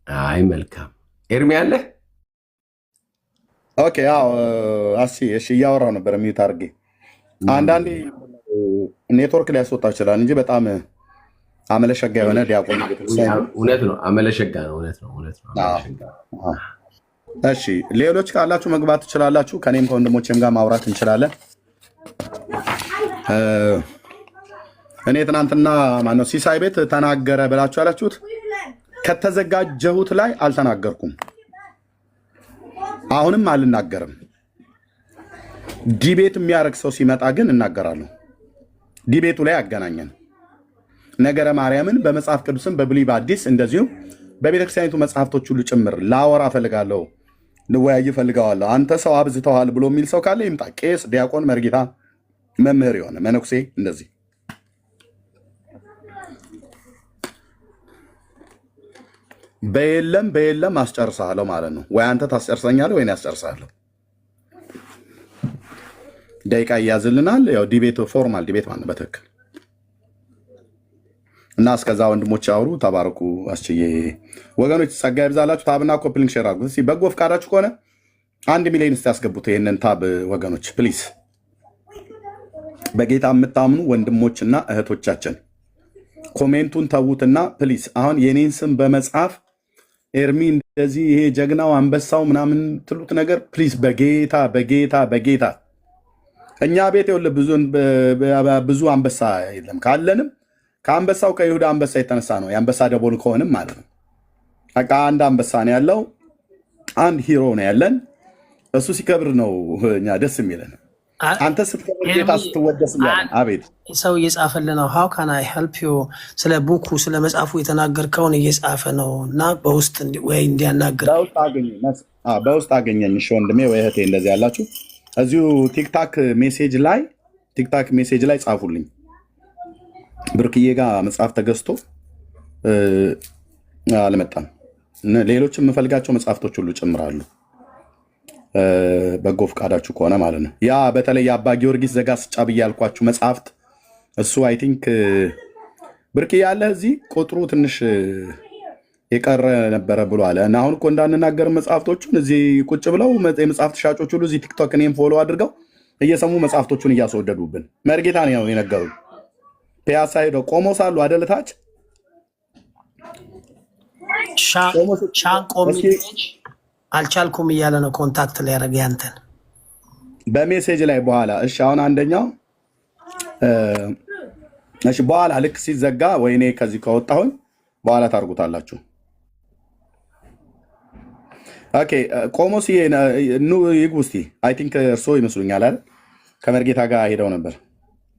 አይ መልካም ኤርሚ አለ። ኦኬ ያው እሺ እያወራሁ ነበር ሚዩት አድርጌ። አንዳንዴ ኔትወርክ ሊያስወጣው ይችላል እንጂ በጣም አመለሸጋ የሆነ ዲያቆን እውነት ነው። አመለሸጋ ነው። እውነት ነው። እሺ ሌሎች ካላችሁ መግባት ትችላላችሁ። ከኔም ከወንድሞቼም ጋር ማውራት እንችላለን። እኔ ትናንትና ማነው ሲሳይ ቤት ተናገረ ብላችሁ ያላችሁት ከተዘጋጀሁት ላይ አልተናገርኩም። አሁንም አልናገርም። ዲቤት የሚያደርግ ሰው ሲመጣ ግን እናገራለሁ። ዲቤቱ ላይ ያገናኘን ነገረ ማርያምን በመጽሐፍ ቅዱስም በብሉይ በአዲስ እንደዚሁ በቤተክርስቲያኒቱ መጽሐፍቶች ሁሉ ጭምር ላወራ ፈልጋለሁ፣ ልወያይ ፈልጋለሁ። አንተ ሰው አብዝተዋል ብሎ የሚል ሰው ካለ ይምጣ። ቄስ፣ ዲያቆን፣ መርጌታ፣ መምህር የሆነ መነኩሴ እንደዚህ በየለም አስጨርሳለሁ ማለት ነው። ወይ አንተ ታስጨርሰኛለህ ወይ እኔ አስጨርሳለሁ። ደቂቃ ይያዝልናል። ያው ዲቤት ፎርማል ዲቤት ማለት በትክክል እና እስከዛ ወንድሞች አውሩ። ተባረኩ። አስችዬ ወገኖች ጸጋ ይብዛላችሁ። ታብና ኮፕሊንግ ሼር አድርጉት። እስኪ በጎ ፍቃዳችሁ ከሆነ 1 ሚሊዮን እስቲ ያስገቡት ይሄንን ታብ ወገኖች ፕሊዝ። በጌታ የምታምኑ ወንድሞችና እህቶቻችን ኮሜንቱን ተዉትና ፕሊዝ። አሁን የኔን ስም በመጻፍ ኤርሚ እንደዚህ ይሄ ጀግናው አንበሳው ምናምን ትሉት ነገር ፕሊዝ፣ በጌታ እኛ ቤት ብዙ አንበሳ የለም። ካለንም ከአንበሳው ከይሁዳ አንበሳ የተነሳ ነው። የአንበሳ ደቦል ከሆንም ማለት ነው። በቃ አንድ አንበሳ ነው ያለው፣ አንድ ሂሮ ነው ያለን። እሱ ሲከብር ነው እኛ ደስ የሚለን። አንተ ስትከብር ጌታ ስትወደስ ያለን። አቤት ሰው እየጻፈልን ነው። ሃው ካን አይ ሄልፕ ዩ ስለ ቡኩ ስለ መጽሐፉ የተናገርከውን እየጻፈ ነው እና በውስጥ ወይ እንዲያናግር በውስጥ አገኘኝ። እሺ ወንድሜ ወይ እህቴ እንደዚህ ያላችሁ እዚሁ ቲክታክ ሜሴጅ ላይ ጻፉልኝ። ብርክዬ ጋር መጽሐፍ ተገዝቶ አልመጣም። ሌሎችም የምፈልጋቸው መጽሐፍቶች ሁሉ ጭምራሉ። በጎ ፈቃዳችሁ ከሆነ ማለት ነው። ያ በተለይ የአባ ጊዮርጊስ ዘጋስጫ ብዬ ያልኳችሁ መጽሐፍት እሱ አይ ቲንክ ብርክዬ ያለ እዚህ ቁጥሩ ትንሽ የቀረ ነበረ ብሎ አለ እና አሁን እኮ እንዳንናገር መጽሐፍቶቹን እዚህ ቁጭ ብለው የመጽሐፍት ሻጮች ሁሉ እዚህ ቲክቶክ እኔም ፎሎ አድርገው እየሰሙ መጽሐፍቶቹን እያስወደዱብን መርጌታ ነው የነገሩ። ፒያሳ ሄደው ቆመው ሳሉ አደልታች አልቻልኩም እያለ ነው ኮንታክት ላይ ያደረገ ያንተን በሜሴጅ ላይ በኋላ። እሺ አሁን አንደኛው እሺ በኋላ ልክ ሲዘጋ ወይኔ ከዚህ ከወጣሁኝ በኋላ ታርጉታላችሁ። ኦኬ ቆሞስ ይግቡ እስቲ። አይ ቲንክ እርሶ ይመስሉኛል አይደል? ከመርጌታ ጋር ሄደው ነበር።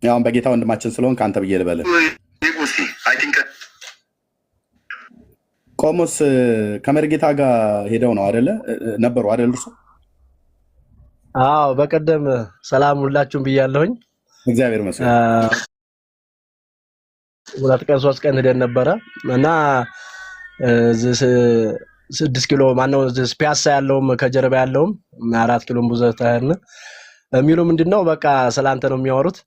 ያውን በጌታ ወንድማችን ስለሆን ከአንተ ብዬ ልበልህ። ቆሞስ ከመርጌታ ጋር ሄደው ነው አይደለ? ነበሩ አይደል እርሶ? አዎ በቀደም ሰላም ሁላችሁም ብያለሁኝ። እግዚአብሔር ይመስገን። 2 ቀን 3 ቀን ሄደን ነበረ እና 6 ኪሎ ማነው ፒያሳ ያለውም ከጀርባ ያለውም 4 ኪሎ ብዙታን የሚሉ ምንድነው በቃ ስላንተ ነው የሚያወሩት።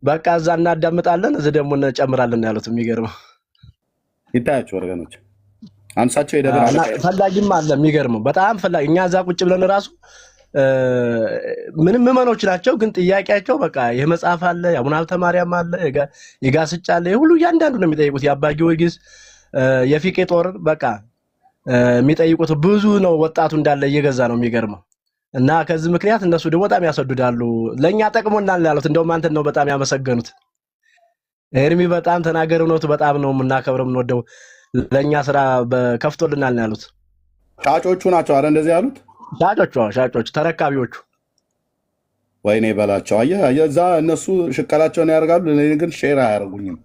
በቃ እዛ እናዳምጣለን እዚህ ደግሞ እንጨምራለን ያሉት። የሚገርመው ይታያችሁ ወገኖች፣ አንሳቸው የደብር አለቃ ፈላጊም አለ። የሚገርመው በጣም ፈላጊ እኛ እዛ ቁጭ ብለን ራሱ ምንም ምዕመኖች ናቸው፣ ግን ጥያቄያቸው በቃ ይህ መጽሐፍ አለ፣ የአቡነ ሀብተ ማርያም አለ፣ የጋስጫ አለ፣ ሁሉ እያንዳንዱ ነው የሚጠይቁት። የአባ ጊዮርጊስ የፊቄ ጦር በቃ የሚጠይቁት ብዙ ነው። ወጣቱ እንዳለ እየገዛ ነው። የሚገርመው እና ከዚህ ምክንያት እነሱ ደግሞ በጣም ያሰዱዳሉ። ለእኛ ጠቅሞናል ያሉት እንደውም አንተን ነው በጣም ያመሰገኑት። ኤርሚ በጣም ተናገር፣ እውነቱ በጣም ነው የምናከብረው የምንወደው፣ ለእኛ ስራ ከፍቶልናል ያሉት ሻጮቹ ናቸው። አረ እንደዚህ ያሉት ሻጮቹ ተረካቢዎቹ። ወይኔ በላቸው። አየህ እዛ እነሱ ሽቀላቸውን ያደርጋሉ፣ እኔ ግን ሼር አያደርጉኝም።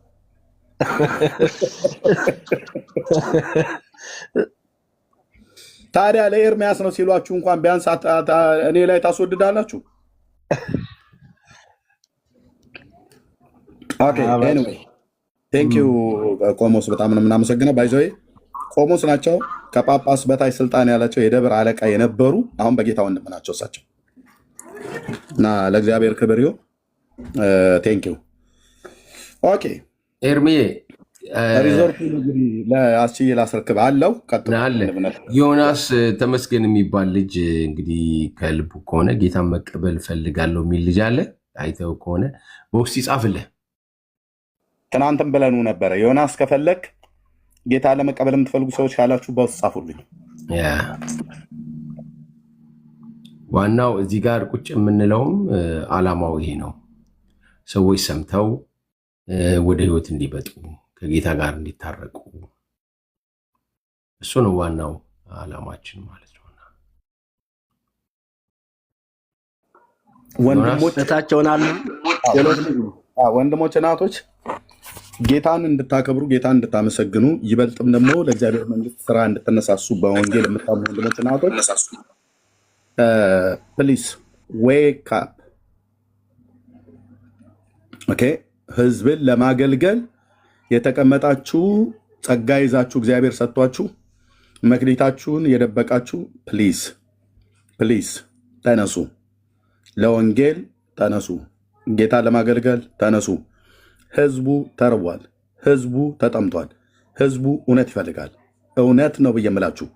ታዲያ ለኤርሚያስ ነው ሲሏችሁ እንኳን ቢያንስ እኔ ላይ ታስወድዳላችሁ። ኦኬ ኤኒዌይ ቴንክ ዩ ቆሞስ፣ በጣም ነው የምናመሰግነው። ባይዘዌ ቆሞስ ናቸው፣ ከጳጳስ በታች ስልጣን ያላቸው የደብር አለቃ የነበሩ አሁን በጌታ ወንድም ናቸው እሳቸው እና ለእግዚአብሔር ክብር ይሁን። ቴንክ ዩ ኦኬ ኤርሚዬ ሪዞርቱ ለአስችዬ ላስረክብ አለው። ዮናስ ተመስገን የሚባል ልጅ እንግዲህ ከልቡ ከሆነ ጌታን መቀበል ፈልጋለሁ የሚል ልጅ አለ። አይተው ከሆነ በውስጥ ይጻፍልህ። ትናንትም ብለኑ ነበረ። ዮናስ ከፈለግ ጌታ ለመቀበል የምትፈልጉ ሰዎች ካላችሁ በውስጥ ጻፉልኝ። ዋናው እዚህ ጋር ቁጭ የምንለውም አላማው ይሄ ነው። ሰዎች ሰምተው ወደ ህይወት እንዲመጡ ከጌታ ጋር እንዲታረቁ፣ እሱ ነው ዋናው አላማችን ማለት ነው። ወንድሞች እናቶች ጌታን እንድታከብሩ፣ ጌታን እንድታመሰግኑ፣ ይበልጥም ደግሞ ለእግዚአብሔር መንግስት ስራ እንድትነሳሱ በወንጌል የምታምኑ ወንድሞች እናቶች ፕሊዝ ዌክ አፕ። ኦኬ ህዝብን ለማገልገል የተቀመጣችሁ ጸጋ ይዛችሁ እግዚአብሔር ሰጥቷችሁ መክሊታችሁን የደበቃችሁ ፕሊዝ ፕሊዝ ተነሱ፣ ለወንጌል ተነሱ፣ ጌታ ለማገልገል ተነሱ። ህዝቡ ተርቧል፣ ህዝቡ ተጠምቷል፣ ህዝቡ እውነት ይፈልጋል። እውነት ነው ብዬ የምላችሁ፣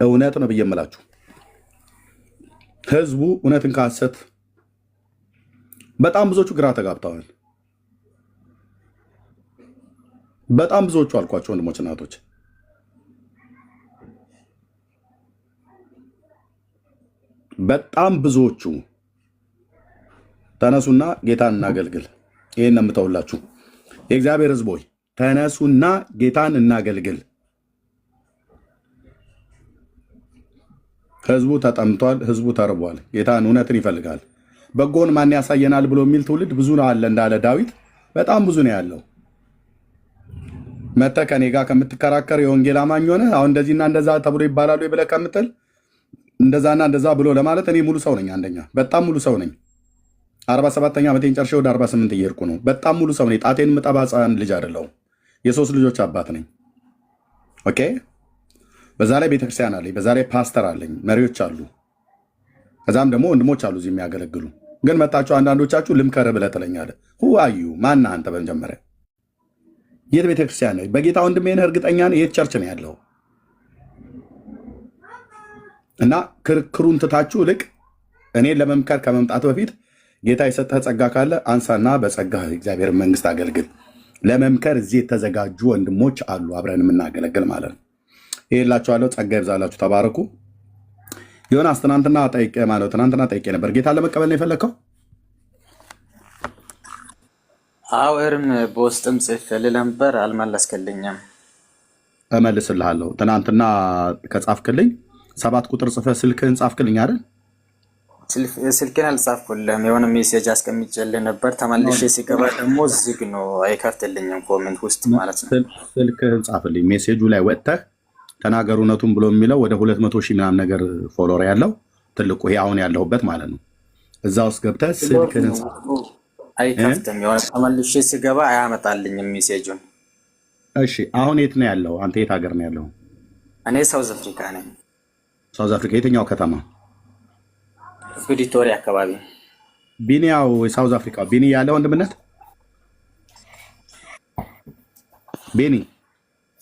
እውነት ነው ብዬ የምላችሁ ህዝቡ እውነትን ከሐሰት በጣም ብዙዎቹ ግራ ተጋብተዋል። በጣም ብዙዎቹ አልኳቸው ወንድሞች እናቶች፣ በጣም ብዙዎቹ ተነሱና ጌታን እናገልግል። ይሄን ነው የምተውላችሁ። የእግዚአብሔር ህዝብ ሆይ ተነሱና ጌታን እናገልግል። ህዝቡ ተጠምቷል፣ ህዝቡ ተርቧል፣ ጌታን እውነትን ይፈልጋል። በጎን ማን ያሳየናል ብሎ የሚል ትውልድ ብዙ ነው አለ እንዳለ ዳዊት፣ በጣም ብዙ ነው ያለው። መተህ ከኔ ጋር ከምትከራከር የወንጌል አማኝ ሆነ አሁን እንደዚህና እንደዛ ተብሎ ይባላሉ ብለህ ከምትል እንደዛና እንደዛ ብሎ ለማለት እኔ ሙሉ ሰው ነኝ። አንደኛ በጣም ሙሉ ሰው ነኝ። 47ኛ ዓመቴን ጨርሼ ወደ 48 እየሄድኩ ነው። በጣም ሙሉ ሰው ነኝ። ጣቴን ምጠባ ሕፃን ልጅ አይደለሁም። የ3 ልጆች አባት ነኝ። ኦኬ። በዛ ላይ ቤተክርስቲያን አለኝ፣ በዛ ላይ ፓስተር አለኝ፣ መሪዎች አሉ፣ ከዛም ደግሞ ወንድሞች አሉ እዚህ የሚያገለግሉ። ግን መጣችሁ አንዳንዶቻችሁ ልምከርህ ብለህ ትለኛለህ። ሁ አዩ ማነህ አንተ? በመጀመሪያ የት ቤተክርስቲያን ነህ? በጌታ ወንድሜ ነህ? እርግጠኛ ነህ? የት ቸርች ነው ያለው? እና ክርክሩን ትታችሁ ልቅ እኔን ለመምከር ከመምጣት በፊት ጌታ የሰጠህ ጸጋ ካለ አንሳና በጸጋ እግዚአብሔር መንግስት አገልግል። ለመምከር እዚህ የተዘጋጁ ወንድሞች አሉ፣ አብረን የምናገለግል ማለት ነው። ይሄ ላችኋለሁ። ጸጋ ይብዛላችሁ። ተባረኩ። ዮናስ ትናንትና ጠይቄ ነበር። ጌታ ለመቀበል ነው የፈለግከው? አዎ እርም በውስጥም ጽፌልህ ነበር፣ አልመለስክልኝም። እመልስልሃለሁ። ትናንትና ከጻፍክልኝ 7 ቁጥር ጽፈህ ስልክህን ጻፍክልኝ አይደል? ስልክህን አልጻፍኩልህም። የሆነ ሜሴጅ አስቀምጬልህ ነበር። ተመልሼ ሲገባ ደግሞ ዝግ ነው፣ አይከፍትልኝም ኮሜንት ውስጥ ማለት ነው። ስልክህን ጻፍልኝ። ሜሴጁ ላይ ወጥተህ ተናገር እውነቱን ብሎ የሚለው ወደ 200 ሺህ ምናምን ነገር ፎሎወር ያለው ትልቁ ይሄ አሁን ያለሁበት ማለት ነው። እዛ ውስጥ ገብተህ ስልክህን አይከፍትም። የሆነ ተመልሼ ሲገባ አያመጣልኝም ሜሴጁን። እሺ አሁን የት ነው ያለው? አንተ የት ሀገር ነው ያለው? እኔ ሳውዝ አፍሪካ ነኝ። ሳውዝ አፍሪካ የትኛው ከተማ? ፕሪቶሪያ አካባቢ። ቢኒያው የሳውዝ አፍሪካ ቢኒ ያለ ወንድምነት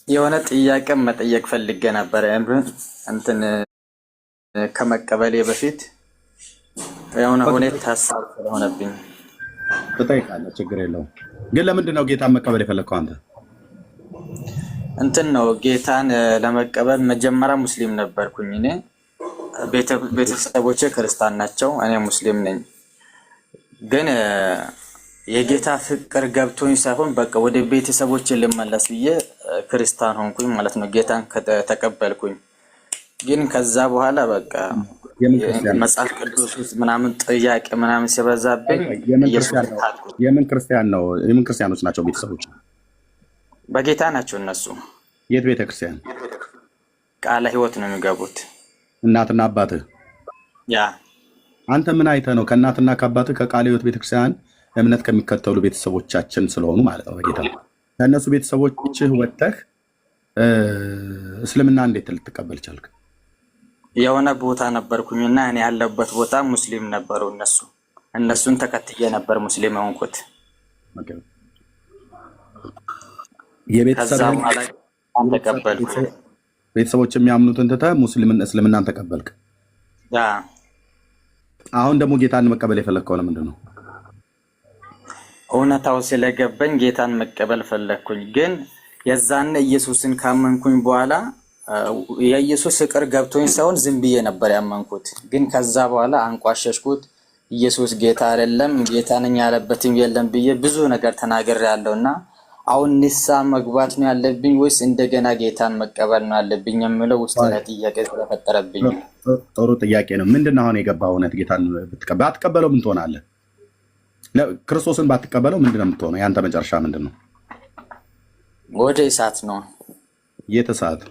የሆነ ጥያቄ መጠየቅ ፈልጌ ነበር። እንትን ከመቀበሌ በፊት የሆነ ሁኔታ ሀሳብ ስለሆነብኝ ትጠይቃለህ፣ ችግር የለውም። ግን ለምንድን ነው ጌታን መቀበል የፈለግከው አንተ? እንትን ነው ጌታን ለመቀበል መጀመሪያ ሙስሊም ነበርኩኝ እኔ። ቤተሰቦቼ ክርስቲያን ናቸው፣ እኔ ሙስሊም ነኝ። ግን የጌታ ፍቅር ገብቶኝ ሳይሆን በቃ ወደ ቤተሰቦቼ ልመለስ ብዬ ክርስቲያን ሆንኩኝ ማለት ነው። ጌታን ተቀበልኩኝ። ግን ከዛ በኋላ በቃ መጽሐፍ ቅዱስ ውስጥ ምናምን ጥያቄ ምናምን ሲበዛብኝ የምን ክርስቲያኖች ናቸው ቤተሰቦች? በጌታ ናቸው እነሱ። የት ቤተክርስቲያን? ቃለ ሕይወት ነው የሚገቡት። እናትና አባትህ? ያ አንተ ምን አይተህ ነው ከእናትና ከአባትህ ከቃለ ሕይወት ቤተክርስቲያን እምነት ከሚከተሉ ቤተሰቦቻችን ስለሆኑ ማለት ነው በጌታ ከእነሱ ቤተሰቦችህ ወጥተህ እስልምና እንዴት ልትቀበል ቻልክ? የሆነ ቦታ ነበርኩኝና እኔ ያለበት ቦታ ሙስሊም ነበሩ እነሱን ተከትዬ ነበር ሙስሊም የሆንኩት። ቤተሰቦች የሚያምኑትን ትተህ እስልምናን ተቀበልክ። አሁን ደግሞ ጌታን መቀበል የፈለግከው ለምንድን ነው? እውነታው ስለገባኝ ጌታን መቀበል ፈለግኩኝ። ግን የዛን ኢየሱስን ካመንኩኝ በኋላ የኢየሱስ ፍቅር ገብቶኝ ሳይሆን ዝም ብዬ ነበር ያመንኩት። ግን ከዛ በኋላ አንቋሸሽኩት። ኢየሱስ ጌታ አይደለም ጌታ ነኝ ያለበትም የለም ብዬ ብዙ ነገር ተናግሬያለሁና አሁን ንስሐ መግባት ነው ያለብኝ ወይስ እንደገና ጌታን መቀበል ነው ያለብኝ የሚለው ውስጥ ጥያቄ ስለፈጠረብኝ። ጥሩ ጥያቄ ነው። ምንድነው አሁን የገባው? እውነት ጌታን ባትቀበለው ምን ትሆናለህ? ክርስቶስን ባትቀበለው ምንድነው የምትሆነው? ያንተ መጨረሻ ምንድነው? ወደ እሳት ነው። የት እሳት?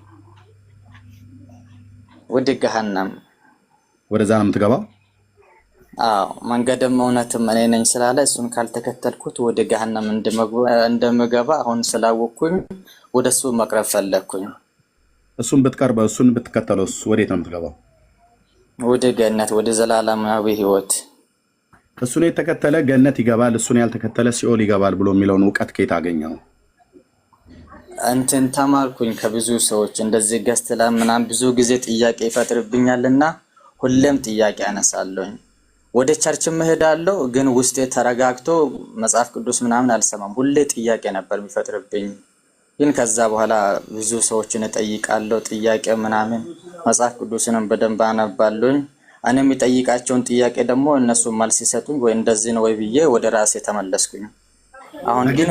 ወደ ገሃነም። ወደዛ ነው የምትገባው? አዎ፣ መንገድም እውነትም እኔ ነኝ ስላለ እሱን ካልተከተልኩት ወደ ገሃነም እንደምገባ አሁን ስላወቅኩኝ ወደሱ መቅረብ ፈለግኩኝ። እሱን ብትከተለው ወዴት ነው የምትገባው? ወደ ገነት፣ ወደ ዘላለማዊ ህይወት። እሱን የተከተለ ገነት ይገባል፣ እሱን ያልተከተለ ሲኦል ይገባል ብሎ የሚለውን እውቀት ከየት አገኘው? እንትን ተማርኩኝ ከብዙ ሰዎች። እንደዚህ ገዝትላ ምናምን ብዙ ጊዜ ጥያቄ ይፈጥርብኛልና ሁሌም ጥያቄ አነሳለሁኝ። ወደ ቸርችም እሄዳለሁ፣ ግን ውስጤ ተረጋግቶ መጽሐፍ ቅዱስ ምናምን አልሰማም። ሁሌ ጥያቄ ነበር የሚፈጥርብኝ። ግን ከዛ በኋላ ብዙ ሰዎችን እጠይቃለሁ፣ ጥያቄ ምናምን መጽሐፍ ቅዱስንም በደንብ አነባለሁኝ። እኔ የሚጠይቃቸውን ጥያቄ ደግሞ እነሱ መልስ ሲሰጡኝ ወይ እንደዚህ ነው ወይ ብዬ ወደ ራሴ ተመለስኩኝ። አሁን ግን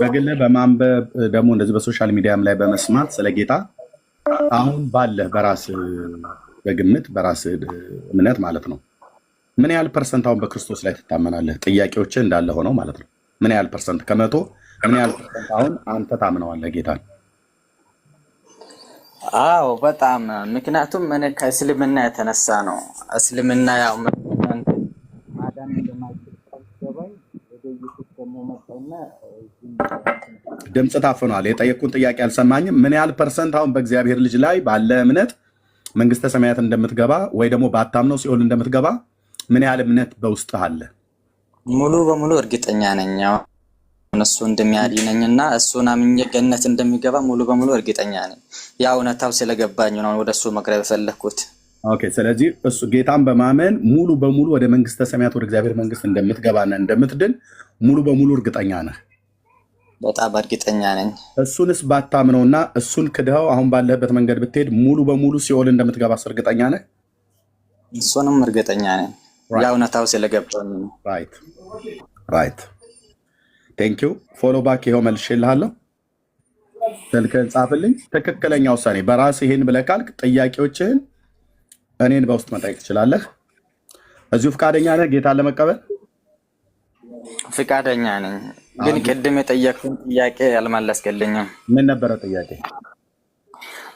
በግል በማንበብ ደግሞ እንደዚህ በሶሻል ሚዲያም ላይ በመስማት ስለ ጌታ አሁን ባለህ በራስ በግምት በራስ እምነት ማለት ነው ምን ያህል ፐርሰንት አሁን በክርስቶስ ላይ ትታመናለህ? ጥያቄዎች እንዳለ ሆነው ማለት ነው ምን ያህል ፐርሰንት ከመቶ ምን ያህል ፐርሰንት አሁን አንተ ታምነዋለህ ጌታን? አዎ በጣም ምክንያቱም እኔ ከእስልምና የተነሳ ነው። እስልምና ያው ማዳን ድምፅ ታፍኗል። የጠየቁን ጥያቄ አልሰማኝም። ምን ያህል ፐርሰንት አሁን በእግዚአብሔር ልጅ ላይ ባለ እምነት መንግስተ ሰማያት እንደምትገባ ወይ ደግሞ ባታምነው ሲኦል እንደምትገባ ምን ያህል እምነት በውስጥ አለ? ሙሉ በሙሉ እርግጠኛ ነኝ። እሱ እንደሚያድነኝና እሱን አምኜ ገነት እንደሚገባ ሙሉ በሙሉ እርግጠኛ ነኝ። ያ እውነታው ስለገባኝ ነው ወደሱ መቅረብ የፈለኩት። ኦኬ። ስለዚህ እሱ ጌታን በማመን ሙሉ በሙሉ ወደ መንግስተ ሰማያት ወደ እግዚአብሔር መንግስት እንደምትገባና እንደምትድን ሙሉ በሙሉ እርግጠኛ ነህ? በጣም እርግጠኛ ነኝ። እሱንስ ባታምነውና እሱን ክደኸው አሁን ባለህበት መንገድ ብትሄድ ሙሉ በሙሉ ሲኦል እንደምትገባ እርግጠኛ ነህ? እሱንም እርግጠኛ ነኝ። ያ እውነታው ስለገባኝ ነው። ራይት ቴንክ ዩ። ፎሎ ባክ ይኸው መልሼልሃለሁ። ስልክህን ጻፍልኝ። ትክክለኛ ውሳኔ በራስህ ይሄን ብለህ ካልክ ጥያቄዎችህን እኔን በውስጥ መጠየቅ ትችላለህ። እዚሁ ፈቃደኛ ነህ ጌታን ለመቀበል? ፈቃደኛ ነኝ። ግን ቅድም የጠየቅኩን ጥያቄ ያልመለስክልኝም። ምን ነበረ ጥያቄ?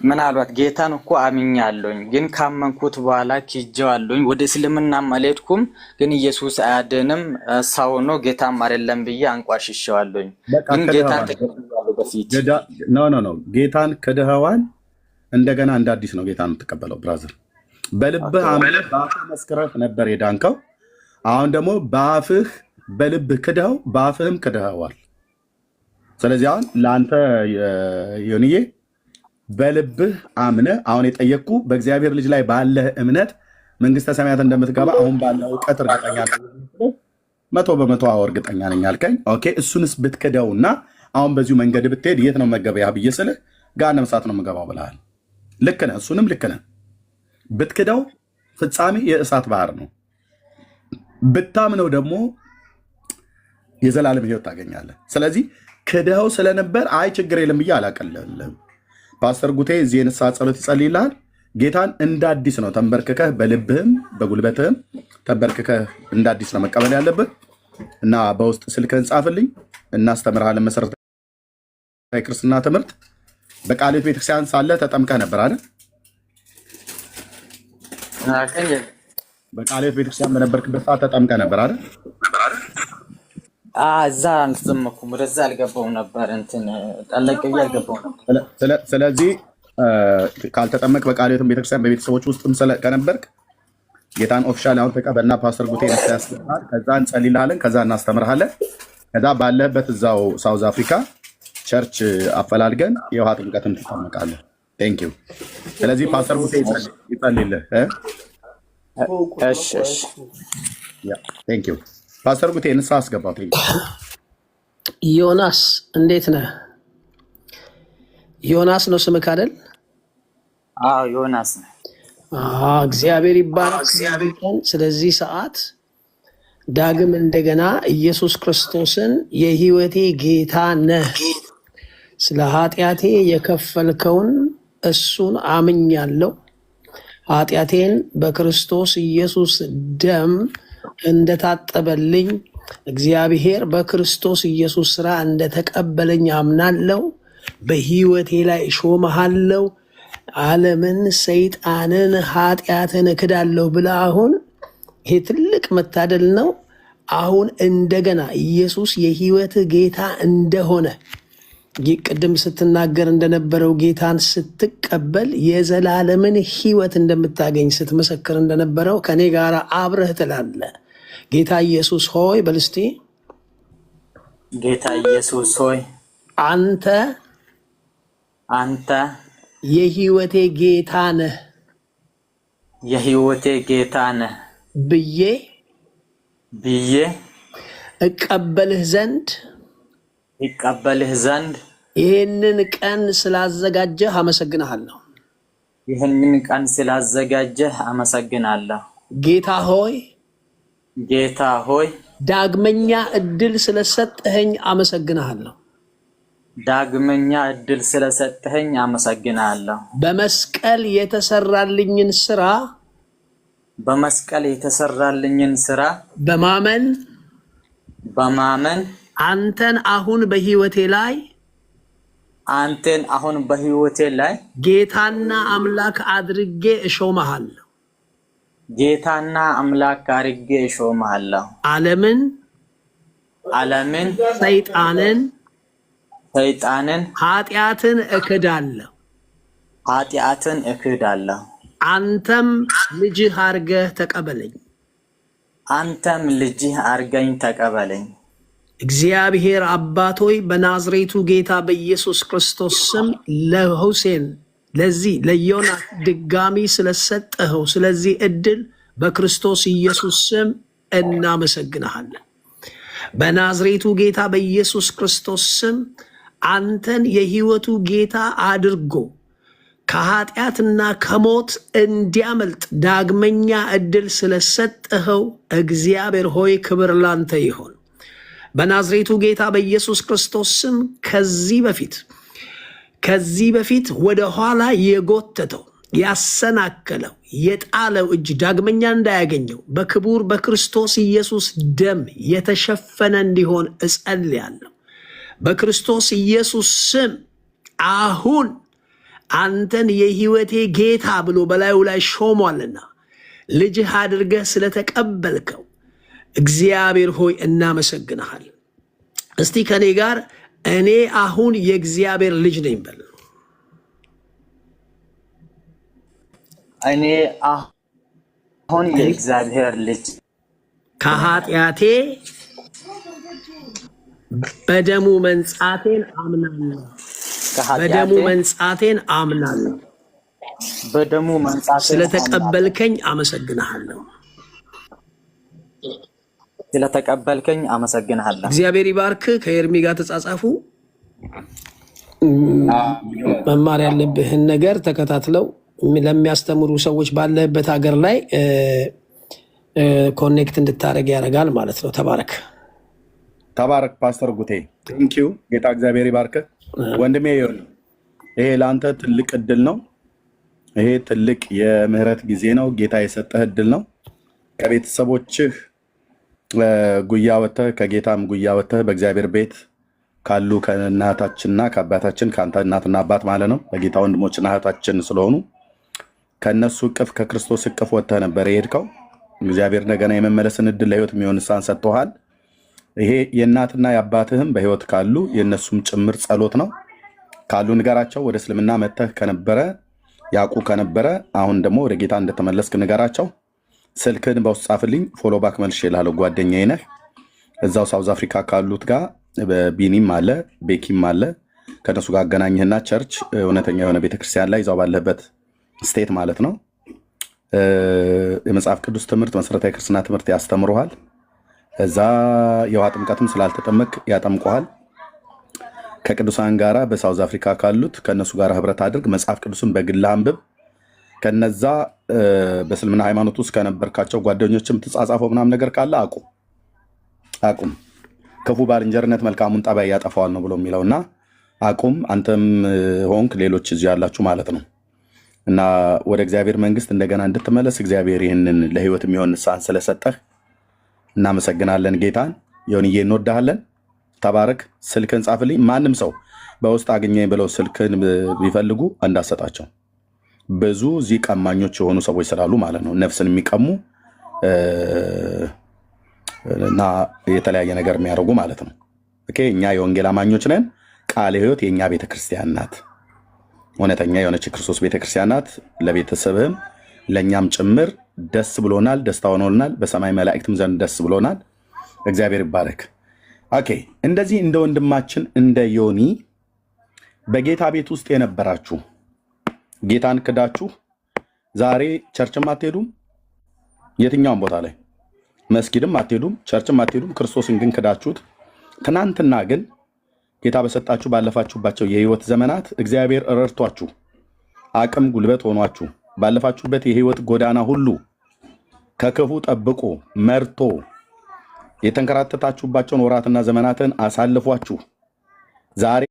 ምናልባት ጌታን እኮ አምኛለሁኝ፣ ግን ካመንኩት በኋላ ክጄዋለሁኝ። ወደ እስልምና አልሄድኩም፣ ግን ኢየሱስ አያድንም ሰው ነው ጌታም አይደለም ብዬ አንቋሽሼዋለሁኝ። ግን ጌታን ተቀብያለሁ በፊት። ኖ ጌታን ክደኸዋል። እንደገና እንደ አዲስ ነው ጌታን የምትቀበለው ብራዘር። በልብህ አምነህ በአፍህ መስክረህ ነበር የዳንከው። አሁን ደግሞ በአፍህ በልብህ ክደኸው በአፍህም ክደኸዋል። ስለዚህ አሁን ለአንተ ዮኒዬ በልብህ አምነ አሁን የጠየቅኩ በእግዚአብሔር ልጅ ላይ ባለህ እምነት መንግስተ ሰማያት እንደምትገባ አሁን ባለው እውቀት እርግጠኛ ነኝ። 100% እርግጠኛ ነኝ አልከኝ። ኦኬ እሱንስ ብትክደውና አሁን በዚሁ መንገድ ብትሄድ የት ነው መገበያ ብዬ ስልህ ገሃነመ እሳት ነው የምገባው ብለሃል። ልክ ነህ፣ እሱንም ልክ ነህ። ብትክደው ፍጻሜ የእሳት ባህር ነው። ብታምነው ደግሞ የዘላለም ህይወት ታገኛለህ። ስለዚህ ክደው ስለነበር አይ ችግር የለም ብዬ አላቀለልም። ፓስተር ጉቴ እዚህ የንስሐ ጸሎት ይጸልይልሃል። ጌታን እንደ አዲስ ነው ተንበርክከህ በልብህም በጉልበትህም ተንበርክከህ እንደ አዲስ ነው መቀበል ያለብህ እና በውስጥ ስልክህን ጻፍልኝ እናስተምርሃለን። መሰረታዊ ክርስትና ትምህርት በቃለ ሕይወት ቤተክርስቲያን ሳለ ተጠምቀህ ነበር አይደል? በቃለ ሕይወት ቤተክርስቲያን በነበርክበት ሰዓት ተጠምቀህ ነበር አይደል? እዛ አልተጠመኩም፣ ወደዛ አልገባሁም ነበር። እንትን ጠለቅ ብዬ አልገባሁም ነበር። ስለዚህ ካልተጠመቅ በቃለ ሕይወት ቤተክርስቲያን በቤተሰቦች ውስጥም ከነበርክ ጌታን ኦፊሻል አሁን ተቀበልና ፓስተር ጉቴ ያስፈልጋል። ከዛ እንጸልይልሃለን፣ ከዛ እናስተምርሃለን። ከዛ ባለህበት እዛው ሳውዝ አፍሪካ ቸርች አፈላልገን የውሃ ጥምቀትም ትጠመቃለህ። ቴንክ ዩ። ስለዚህ ፓስተር ጉቴ ይጸልይልህ። እሺ ቴንክ ዩ ፓስተር ጉቴ ንስሐ አስገባው። ቴንክ ዩ። ዮናስ እንዴት ነህ? ዮናስ ነው ስምህ አይደል? አዎ ዮናስ ነው። እግዚአብሔር ይባረክ። ስለዚህ ሰዓት ዳግም እንደገና ኢየሱስ ክርስቶስን የህይወቴ ጌታ ነህ፣ ስለ ኃጢአቴ የከፈልከውን እሱን አምኛለሁ፣ ኃጢአቴን በክርስቶስ ኢየሱስ ደም እንደታጠበልኝ እግዚአብሔር በክርስቶስ ኢየሱስ ስራ እንደተቀበለኝ አምናለሁ፣ በህይወቴ ላይ እሾምሃለሁ፣ ዓለምን፣ ሰይጣንን፣ ኃጢአትን እክዳለሁ ብለህ አሁን ይሄ ትልቅ መታደል ነው። አሁን እንደገና ኢየሱስ የህይወት ጌታ እንደሆነ ቅድም ስትናገር እንደነበረው ጌታን ስትቀበል የዘላለምን ህይወት እንደምታገኝ ስትመሰክር እንደነበረው ከኔ ጋር አብረህ ትላለህ። ጌታ ኢየሱስ ሆይ በል እስቲ። ጌታ ኢየሱስ ሆይ አንተ የህይወቴ ጌታ ነህ፣ የህይወቴ ጌታ ነህ ብዬ እቀበልህ ዘንድ ይህንን ቀን ስላዘጋጀህ አመሰግንሃለሁ። ጌታ ሆይ ዳግመኛ እድል ስለሰጠኸኝ አመሰግንሃለሁ። በመስቀል የተሰራልኝን ስራ በማመን አንተን አሁን በህይወቴ ላይ ጌታና አምላክ አድርጌ እሾምሃለሁ። ዓለምን፣ ሰይጣንን፣ ኃጢአትን እክዳለሁ። አንተም ልጅህ አርገኝ ተቀበለኝ። እግዚአብሔር አባቶይ በናዝሬቱ ጌታ በኢየሱስ ክርስቶስ ስም ለሁሴን ለዮናስ ድጋሚ ስለሰጠኸው ስለዚህ እድል በክርስቶስ ኢየሱስ ስም እናመሰግንሃለን። በናዝሬቱ ጌታ በኢየሱስ ክርስቶስ ስም አንተን የህይወቱ ጌታ አድርጎ ከኃጢአትና ከሞት እንዲያመልጥ ዳግመኛ እድል ስለሰጠኸው እግዚአብሔር ሆይ ክብር ላንተ ይሆን። በናዝሬቱ ጌታ በኢየሱስ ክርስቶስ ስም ከዚህ በፊት ወደ ኋላ የጎተተው ያሰናከለው የጣለው እጅ ዳግመኛ እንዳያገኘው በክቡር በክርስቶስ ኢየሱስ ደም የተሸፈነ እንዲሆን እጸልያለሁ። በክርስቶስ ኢየሱስ ስም አሁን አንተን የህይወቴ ጌታ ብሎ በላዩ ላይ ሾሟልና ልጅህ አድርገህ ስለተቀበልከው እግዚአብሔር ሆይ እናመሰግንሃል። እስቲ ከኔ ጋር እኔ አሁን የእግዚአብሔር ልጅ ነኝ በል። እኔ አሁን የእግዚአብሔር ልጅ በደሙ መንጻቴን አምናለሁ። በደሙ መንጻቴን አምናለሁ። በደሙ መንጻቴን ስለተቀበልከኝ አመሰግናለሁ። ስለተቀበልከኝ አመሰግናለሁ። እግዚአብሔር ይባርክ። ከኤርሚ ጋር ተጻጻፉ። መማር ያለብህን ነገር ተከታትለው ለሚያስተምሩ ሰዎች ባለህበት ሀገር ላይ ኮኔክት እንድታደረግ ያደርጋል ማለት ነው። ተባረክ ተባረክ ፓስተር ጉቴ ቴንኪው። ጌታ እግዚአብሔር ይባርክ ወንድሜ። ይሄ ለአንተ ትልቅ እድል ነው። ይሄ ትልቅ የምህረት ጊዜ ነው። ጌታ የሰጠህ እድል ነው። ከቤተሰቦችህ ጉያ ወጥተህ ከጌታም ጉያ ወጥተህ በእግዚአብሔር ቤት ካሉ ከእናታችንና ከአባታችን ከአንተ እናትና አባት ማለት ነው በጌታ ወንድሞችና እህታችን ስለሆኑ ከእነሱ እቅፍ ከክርስቶስ እቅፍ ወጥተህ ነበር የሄድከው። እግዚአብሔር እንደገና የመመለስን እድል ለህይወት የሚሆን ንስሐን ሰጥቶሃል። ይሄ የእናትና የአባትህም በህይወት ካሉ የእነሱም ጭምር ጸሎት ነው። ካሉ ንገራቸው። ወደ እስልምና መጥተህ ከነበረ ያውቁ ከነበረ አሁን ደግሞ ወደ ጌታ እንደተመለስክ ንገራቸው። ስልክህን በውስጥ ጻፍልኝ፣ ፎሎ ባክ መልሼ እልሃለሁ። ጓደኛዬ ነህ። እዛው ሳውዝ አፍሪካ ካሉት ጋር ቢኒም አለ ቤኪም አለ። ከነሱ ጋር አገናኝህና ቸርች እውነተኛ የሆነ ቤተክርስቲያን ላይ እዛው ባለህበት ስቴት ማለት ነው የመጽሐፍ ቅዱስ ትምህርት መሰረታዊ ክርስትና ትምህርት ያስተምሩሃል። እዛ የውሃ ጥምቀትም ስላልተጠመቅ ያጠምቁሃል። ከቅዱሳን ጋራ በሳውዝ አፍሪካ ካሉት ከነሱ ጋር ህብረት አድርግ። መጽሐፍ ቅዱስን በግል አንብብ። ከነዛ በእስልምና ሃይማኖት ውስጥ ከነበርካቸው ጓደኞችም ትጻጻፈው ምናምን ነገር ካለ አቁም። ክፉ ባልንጀርነት መልካሙን ጠባይ ያጠፋዋል ነው ብሎ የሚለውና አቁም። አንተም ሆንክ ሌሎች እዚህ ያላችሁ ማለት ነው። እና ወደ እግዚአብሔር መንግስት እንደገና እንድትመለስ እግዚአብሔር ይህንን ለህይወት የሚሆን ንስሐን ስለሰጠህ እናመሰግናለን። ጌታን ዮኒዬ እንወዳሃለን። ተባረክ። ስልክን ጻፍልኝ። ማንም ሰው በውስጥ አገኘኝ ብለው ስልክን ቢፈልጉ እንዳሰጣቸው። ብዙ እዚህ ቀማኞች የሆኑ ሰዎች ስላሉ ማለት ነው ነፍስን የሚቀሙ እና የተለያየ ነገር የሚያደርጉ ማለት ነው። እኛ የወንጌል አማኞች ነን። ቃለ ሕይወት የእኛ ቤተክርስቲያን ናት። እውነተኛ የሆነች ክርስቶስ ቤተክርስቲያን ናት። ለቤተሰብህም ለእኛም ጭምር ደስ ብሎናል፣ ደስታ ሆኖልናል። በሰማይ መላእክትም ዘንድ ደስ ብሎናል። እግዚአብሔር ይባረክ። ኦኬ፣ እንደዚህ እንደ ወንድማችን እንደ ዮኒ በጌታ ቤት ውስጥ የነበራችሁ ጌታን ክዳችሁ ዛሬ ቸርችም አትሄዱም፣ የትኛውም ቦታ ላይ መስጊድም አትሄዱም፣ ቸርችም አትሄዱም። ክርስቶስን ግን ክዳችሁት። ትናንትና ግን ጌታ በሰጣችሁ ባለፋችሁባቸው የህይወት ዘመናት እግዚአብሔር ረድቷችሁ አቅም ጉልበት ሆኗችሁ ባለፋችሁበት የህይወት ጎዳና ሁሉ ከክፉ ጠብቆ መርቶ የተንከራተታችሁባቸውን ወራትና ዘመናትን አሳልፏችሁ ዛሬ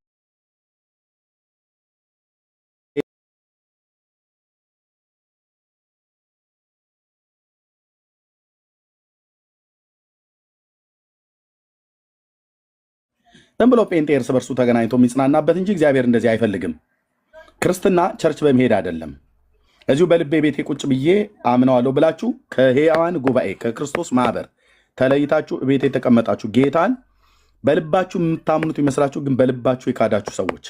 ዝም ብሎ ጴንጤ እርስ በርሱ ተገናኝቶ የሚጽናናበት እንጂ እግዚአብሔር እንደዚህ አይፈልግም። ክርስትና ቸርች በመሄድ አይደለም። እዚሁ በልቤ ቤቴ ቁጭ ብዬ አምነዋለሁ ብላችሁ ከሕያዋን ጉባኤ ከክርስቶስ ማህበር ተለይታችሁ ቤት የተቀመጣችሁ ጌታን በልባችሁ የምታምኑት ይመስላችሁ፣ ግን በልባችሁ የካዳችሁ ሰዎች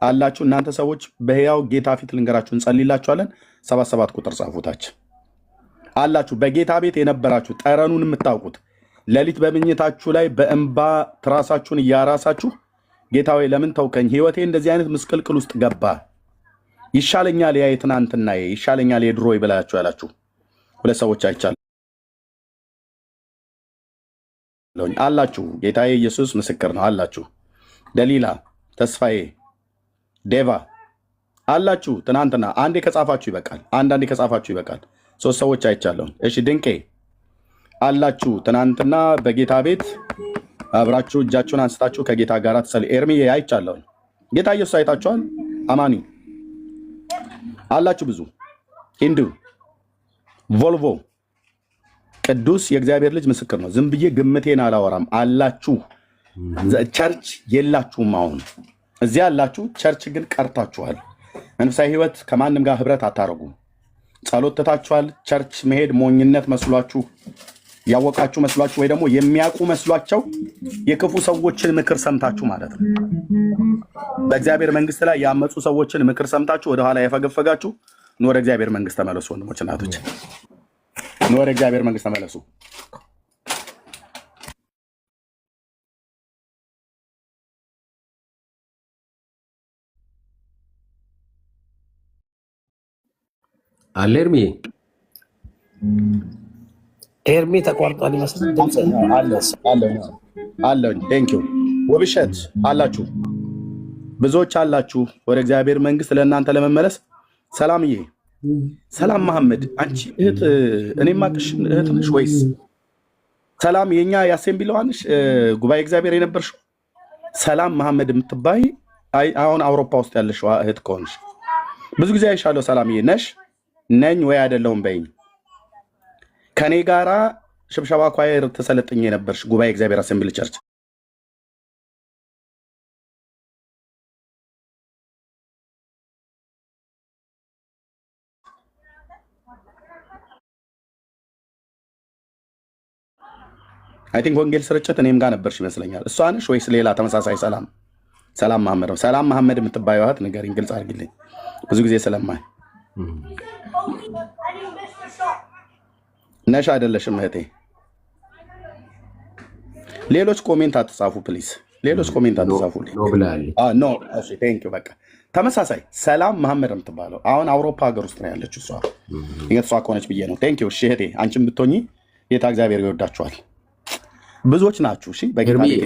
አላችሁ። እናንተ ሰዎች በሕያው ጌታ ፊት ልንገራችሁ፣ እንጸልይላችኋለን። 77 ቁጥር ጻፉታች አላችሁ። በጌታ ቤት የነበራችሁ ጠረኑን የምታውቁት ሌሊት በምኝታችሁ ላይ በእንባ ትራሳችሁን እያራሳችሁ ጌታ ሆይ ለምን ተውከኝ? ህይወቴ እንደዚህ አይነት ምስቅልቅል ውስጥ ገባ። ይሻለኛል ያ የትናንትና ይሻለኛል የድሮ ይበላችሁ ያላችሁ ሁለት ሰዎች አይቻለሁ አላችሁ። ጌታዬ ኢየሱስ ምስክር ነው አላችሁ። ደሊላ፣ ተስፋዬ፣ ዴቫ አላችሁ። ትናንትና አንዴ ከጻፋችሁ ይበቃል። አንዳንዴ ከጻፋችሁ ይበቃል። ሶስት ሰዎች አይቻለሁ። እሺ ድንቄ አላችሁ። ትናንትና በጌታ ቤት አብራችሁ እጃችሁን አንስታችሁ ከጌታ ጋር ተጸልዩ። ኤርሚዬ አይቻለሁ። ጌታ ኢየሱስ አይታችኋል። አማኒ አላችሁ። ብዙ ሂንዱ፣ ቮልቮ፣ ቅዱስ የእግዚአብሔር ልጅ ምስክር ነው። ዝም ብዬ ግምቴን አላወራም። አላችሁ። ቸርች የላችሁም። አሁን እዚያ ያላችሁ ቸርች ግን ቀርታችኋል። መንፈሳዊ ህይወት ከማንም ጋር ህብረት አታረጉም። ጸሎት ትታችኋል። ቸርች መሄድ ሞኝነት መስሏችሁ ያወቃችሁ መስሏችሁ ወይ ደግሞ የሚያውቁ መስሏቸው የክፉ ሰዎችን ምክር ሰምታችሁ ማለት ነው። በእግዚአብሔር መንግስት ላይ ያመፁ ሰዎችን ምክር ሰምታችሁ ወደኋላ የፈገፈጋችሁ ኑ ወደ እግዚአብሔር መንግስት ተመለሱ። ወንድሞች እናቶች፣ ኑ ወደ እግዚአብሔር መንግስት ተመለሱ። አለ ኤርሚ ኤርሚ ተቋርጧል ይመስላል። ድምጽ አለኝ። ቴንክ ዩ ውብሸት አላችሁ፣ ብዙዎች አላችሁ ወደ እግዚአብሔር መንግስት ለእናንተ ለመመለስ። ሰላምዬ፣ ሰላም መሐመድ፣ አንቺ እህት እኔ ማቅሽ እህት ነሽ ወይስ? ሰላም የኛ የአሴምብሊዋንሽ ጉባኤ እግዚአብሔር የነበርሽው ሰላም መሐመድ የምትባይ አሁን አውሮፓ ውስጥ ያለሽው እህት ከሆንሽ ብዙ ጊዜ አይሻለሁ። ሰላምዬ ነሽ ነኝ ወይ አይደለሁም በይኝ። ከኔ ጋራ ሽብሸባ ኳየር ተሰለጥኝ የነበርሽ ጉባኤ እግዚአብሔር አሴምብሊ ቸርች አይ ቲንክ ወንጌል ስርጭት እኔም ጋር ነበርሽ ይመስለኛል። እሷ ነሽ ወይስ ሌላ ተመሳሳይ? ሰላም መሐመድ ነው። ሰላም መሐመድ የምትባየው እህት ንገሪኝ፣ ግልጽ አድርጊልኝ። ብዙ ጊዜ ስለማይ ነሽ አይደለሽም እህቴ? ሌሎች ኮሜንት አትጻፉ ፕሊዝ። ሌሎች ኮሜንት አትጻፉ። ኖ እሺ፣ ቴንክ ዩ። በቃ ተመሳሳይ ሰላም መሐመድ የምትባለው አሁን አውሮፓ ሀገር ውስጥ ነው ያለችው እሷ። እሷ ከሆነች ብዬ ነው። ቴንክ ዩ። እሺ እህቴ፣ አንቺም ብትሆኚ ጌታ እግዚአብሔር ይወዳችኋል። ብዙዎች ናችሁ። እሺ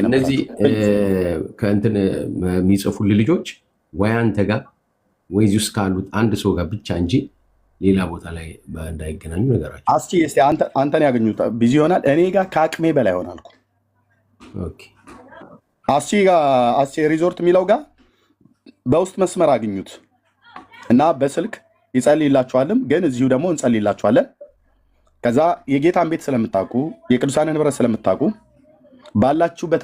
እነዚህ ከእንትን የሚጽፉልህ ልጆች ወይ አንተ ጋር ወይ እዚህ ውስጥ ካሉት አንድ ሰው ጋር ብቻ እንጂ ሌላ ቦታ ላይ እንዳይገናኙ ነገራቸው። እስኪ አንተን ያገኙት ቢዚ ይሆናል። እኔ ጋር ከአቅሜ በላይ ይሆናል። አስቺ ሪዞርት የሚለው ጋር በውስጥ መስመር አግኙት እና በስልክ ይጸልይላችኋልም። ግን እዚሁ ደግሞ እንጸልይላችኋለን። ከዛ የጌታን ቤት ስለምታውቁ የቅዱሳንን ንብረት ስለምታውቁ ባላችሁበት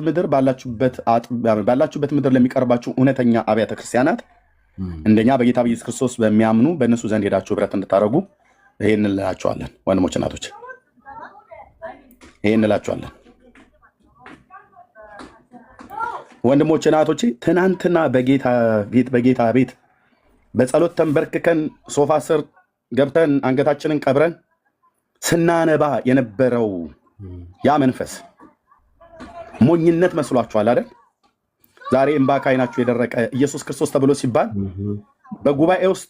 ምድር ለሚቀርባችሁ እውነተኛ አብያተ ክርስቲያናት እንደኛ በጌታ በኢየሱስ ክርስቶስ በሚያምኑ በእነሱ ዘንድ ሄዳችሁ ህብረት እንድታደርጉ ይሄን እንላችኋለን። ወንድሞች እናቶች፣ ይሄን እንላችኋለን። ወንድሞች እናቶቼ፣ ትናንትና በጌታ ቤት በጸሎት ተንበርክከን ሶፋ ስር ገብተን አንገታችንን ቀብረን ስናነባ የነበረው ያ መንፈስ ሞኝነት መስሏችኋል አይደል? ዛሬ እምባ ከዓይናችሁ የደረቀ ኢየሱስ ክርስቶስ ተብሎ ሲባል በጉባኤ ውስጥ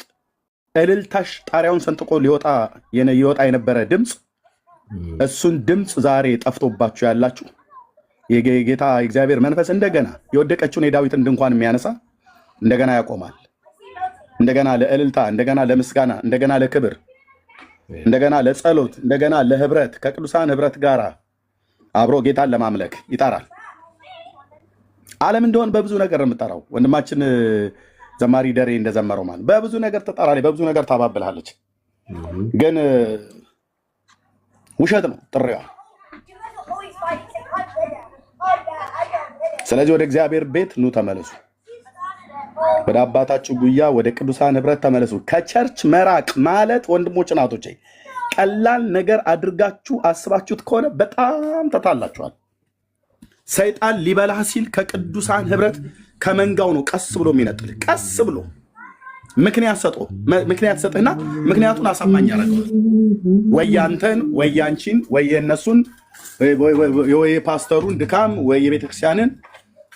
እልልታሽ ጣሪያውን ሰንጥቆ ይወጣ የነበረ ድምፅ፣ እሱን ድምፅ ዛሬ ጠፍቶባችሁ ያላችሁ የጌታ እግዚአብሔር መንፈስ እንደገና የወደቀችውን የዳዊትን ድንኳን የሚያነሳ እንደገና ያቆማል። እንደገና ለእልልታ፣ እንደገና ለምስጋና፣ እንደገና ለክብር፣ እንደገና ለጸሎት፣ እንደገና ለህብረት ከቅዱሳን ህብረት ጋር አብሮ ጌታን ለማምለክ ይጠራል። ዓለም እንደሆን በብዙ ነገር የምጠራው ወንድማችን ዘማሪ ደሬ እንደዘመረው ማለት በብዙ ነገር ትጠራለች፣ በብዙ ነገር ታባብልሃለች። ግን ውሸት ነው ጥሪዋ። ስለዚህ ወደ እግዚአብሔር ቤት ኑ ተመለሱ። ወደ አባታችሁ ጉያ ወደ ቅዱሳን ህብረት ተመለሱ። ከቸርች መራቅ ማለት ወንድሞች እናቶቼ ቀላል ነገር አድርጋችሁ አስባችሁት ከሆነ በጣም ተታላችኋል። ሰይጣን ሊበላህ ሲል ከቅዱሳን ህብረት ከመንጋው ነው ቀስ ብሎ የሚነጥል። ቀስ ብሎ ምክንያት ሰጥህና ምክንያቱን አሳማኝ ያደርገዋል። ወይ አንተን ወይ አንቺን ወይ የነሱን ወይ ፓስተሩን ድካም ወይ የቤተክርስቲያንን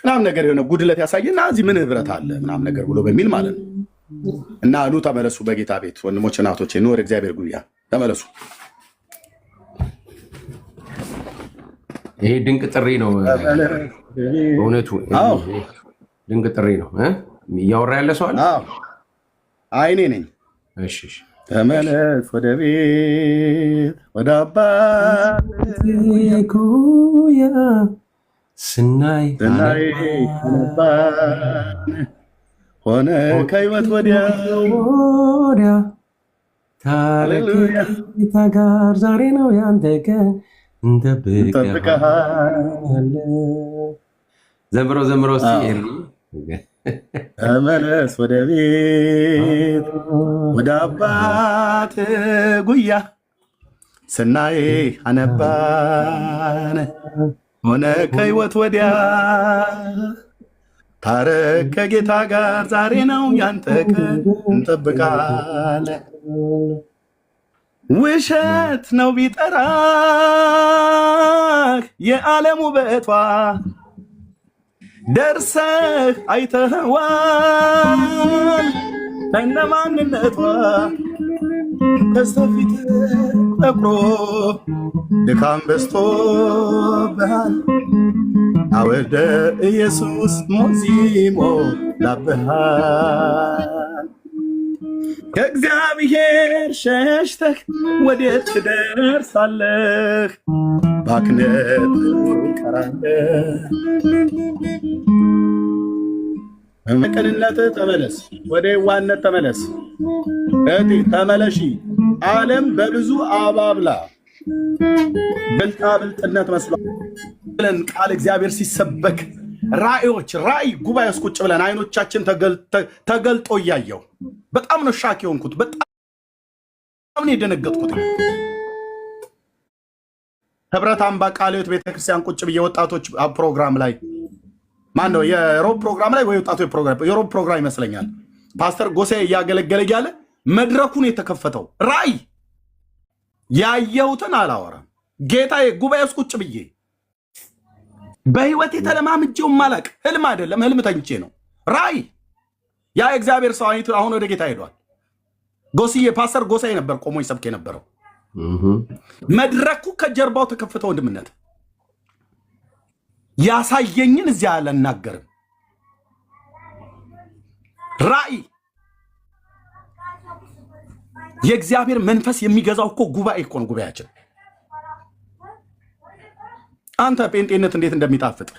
ምናምን ነገር የሆነ ጉድለት ያሳየና እዚህ ምን ህብረት አለ ምናምን ነገር ብሎ በሚል ማለት ነው። እና ኑ ተመለሱ በጌታ ቤት ወንድሞች እናቶቼ፣ ኑ ወደ እግዚአብሔር ጉያ ተመለሱ። ይሄ ድንቅ ጥሪ ነው። በእውነቱ ድንቅ ጥሪ ነው። እያወራ ያለ ሰው አለ? አይኔ ነኝ። እሺ ተመለስ ወደ ቤት ወደ አባት ጉያ ስናይ ሆነ ከህይወት ወዲያ ታረቂታ ጋር ዛሬ ነው ያንተ ቀን እንጠብቅሃለን። ዘምሮ ተመለስ ወደ ቤት ወደ አባት ጉያ ስናይ አነባን ሆነ ከህይወት ወዲያ ታረቅ ከጌታ ጋር ዛሬ ነው ያንተ ቀን እንጠብቃለን። ውሸት ነው ቢጠራህ የዓለም ውበቷ ደርሰህ አይተኸዋል ከነማንነቷ በስተፊት ጠቁሮ ድካም በዝቶብሃል አወደ ኢየሱስ ሞዚሞ ላብሃል ከእግዚአብሔር ሸሽተህ ወዴት ትደርሳለህ? ባክነት ቀራለህ። በቅንነት ተመለስ፣ ወደ የዋህነት ተመለስ። እህቴ ተመለሺ። ዓለም በብዙ አባብላ ብልጣ ብልጥነት መስሏል ብለን ቃል እግዚአብሔር ሲሰበክ ራእይ ጉባኤ ውስጥ ቁጭ ብለን አይኖቻችን ተገልጦ እያየው በጣም ነው ሻክ የሆንኩት። በጣም ነው የደነገጥኩት። ህብረት አምባ ቃለ ሕይወት ቤተክርስቲያን ቁጭ ብዬ ወጣቶች ፕሮግራም ላይ ማን ነው የሮብ ፕሮግራም ላይ ወይ ወጣቶች ፕሮግራም የሮብ ፕሮግራም ይመስለኛል ፓስተር ጎሴ እያገለገለ እያለ መድረኩን የተከፈተው ራእይ ያየሁትን አላወራም። ጌታዬ ጉባኤ ውስጥ ቁጭ ብዬ በህይወት የተለማምጄው ማላቅ ህልም አይደለም፣ ህልም ተኝቼ ነው። ራእይ ያ እግዚአብሔር ሰው አሁን ወደ ጌታ ሄዷል። ጎስዬ ፓስተር ጎሳዬ ነበር ቆሞ ይሰብክ የነበረው። መድረኩ ከጀርባው ተከፈተ። ወንድምነት ያሳየኝን እዚያ አልናገርም። ራእይ የእግዚአብሔር መንፈስ የሚገዛው እኮ ጉባኤ እኮ ነው። ጉባኤያችን አንተ ጴንጤነት እንዴት እንደሚጣፍጥ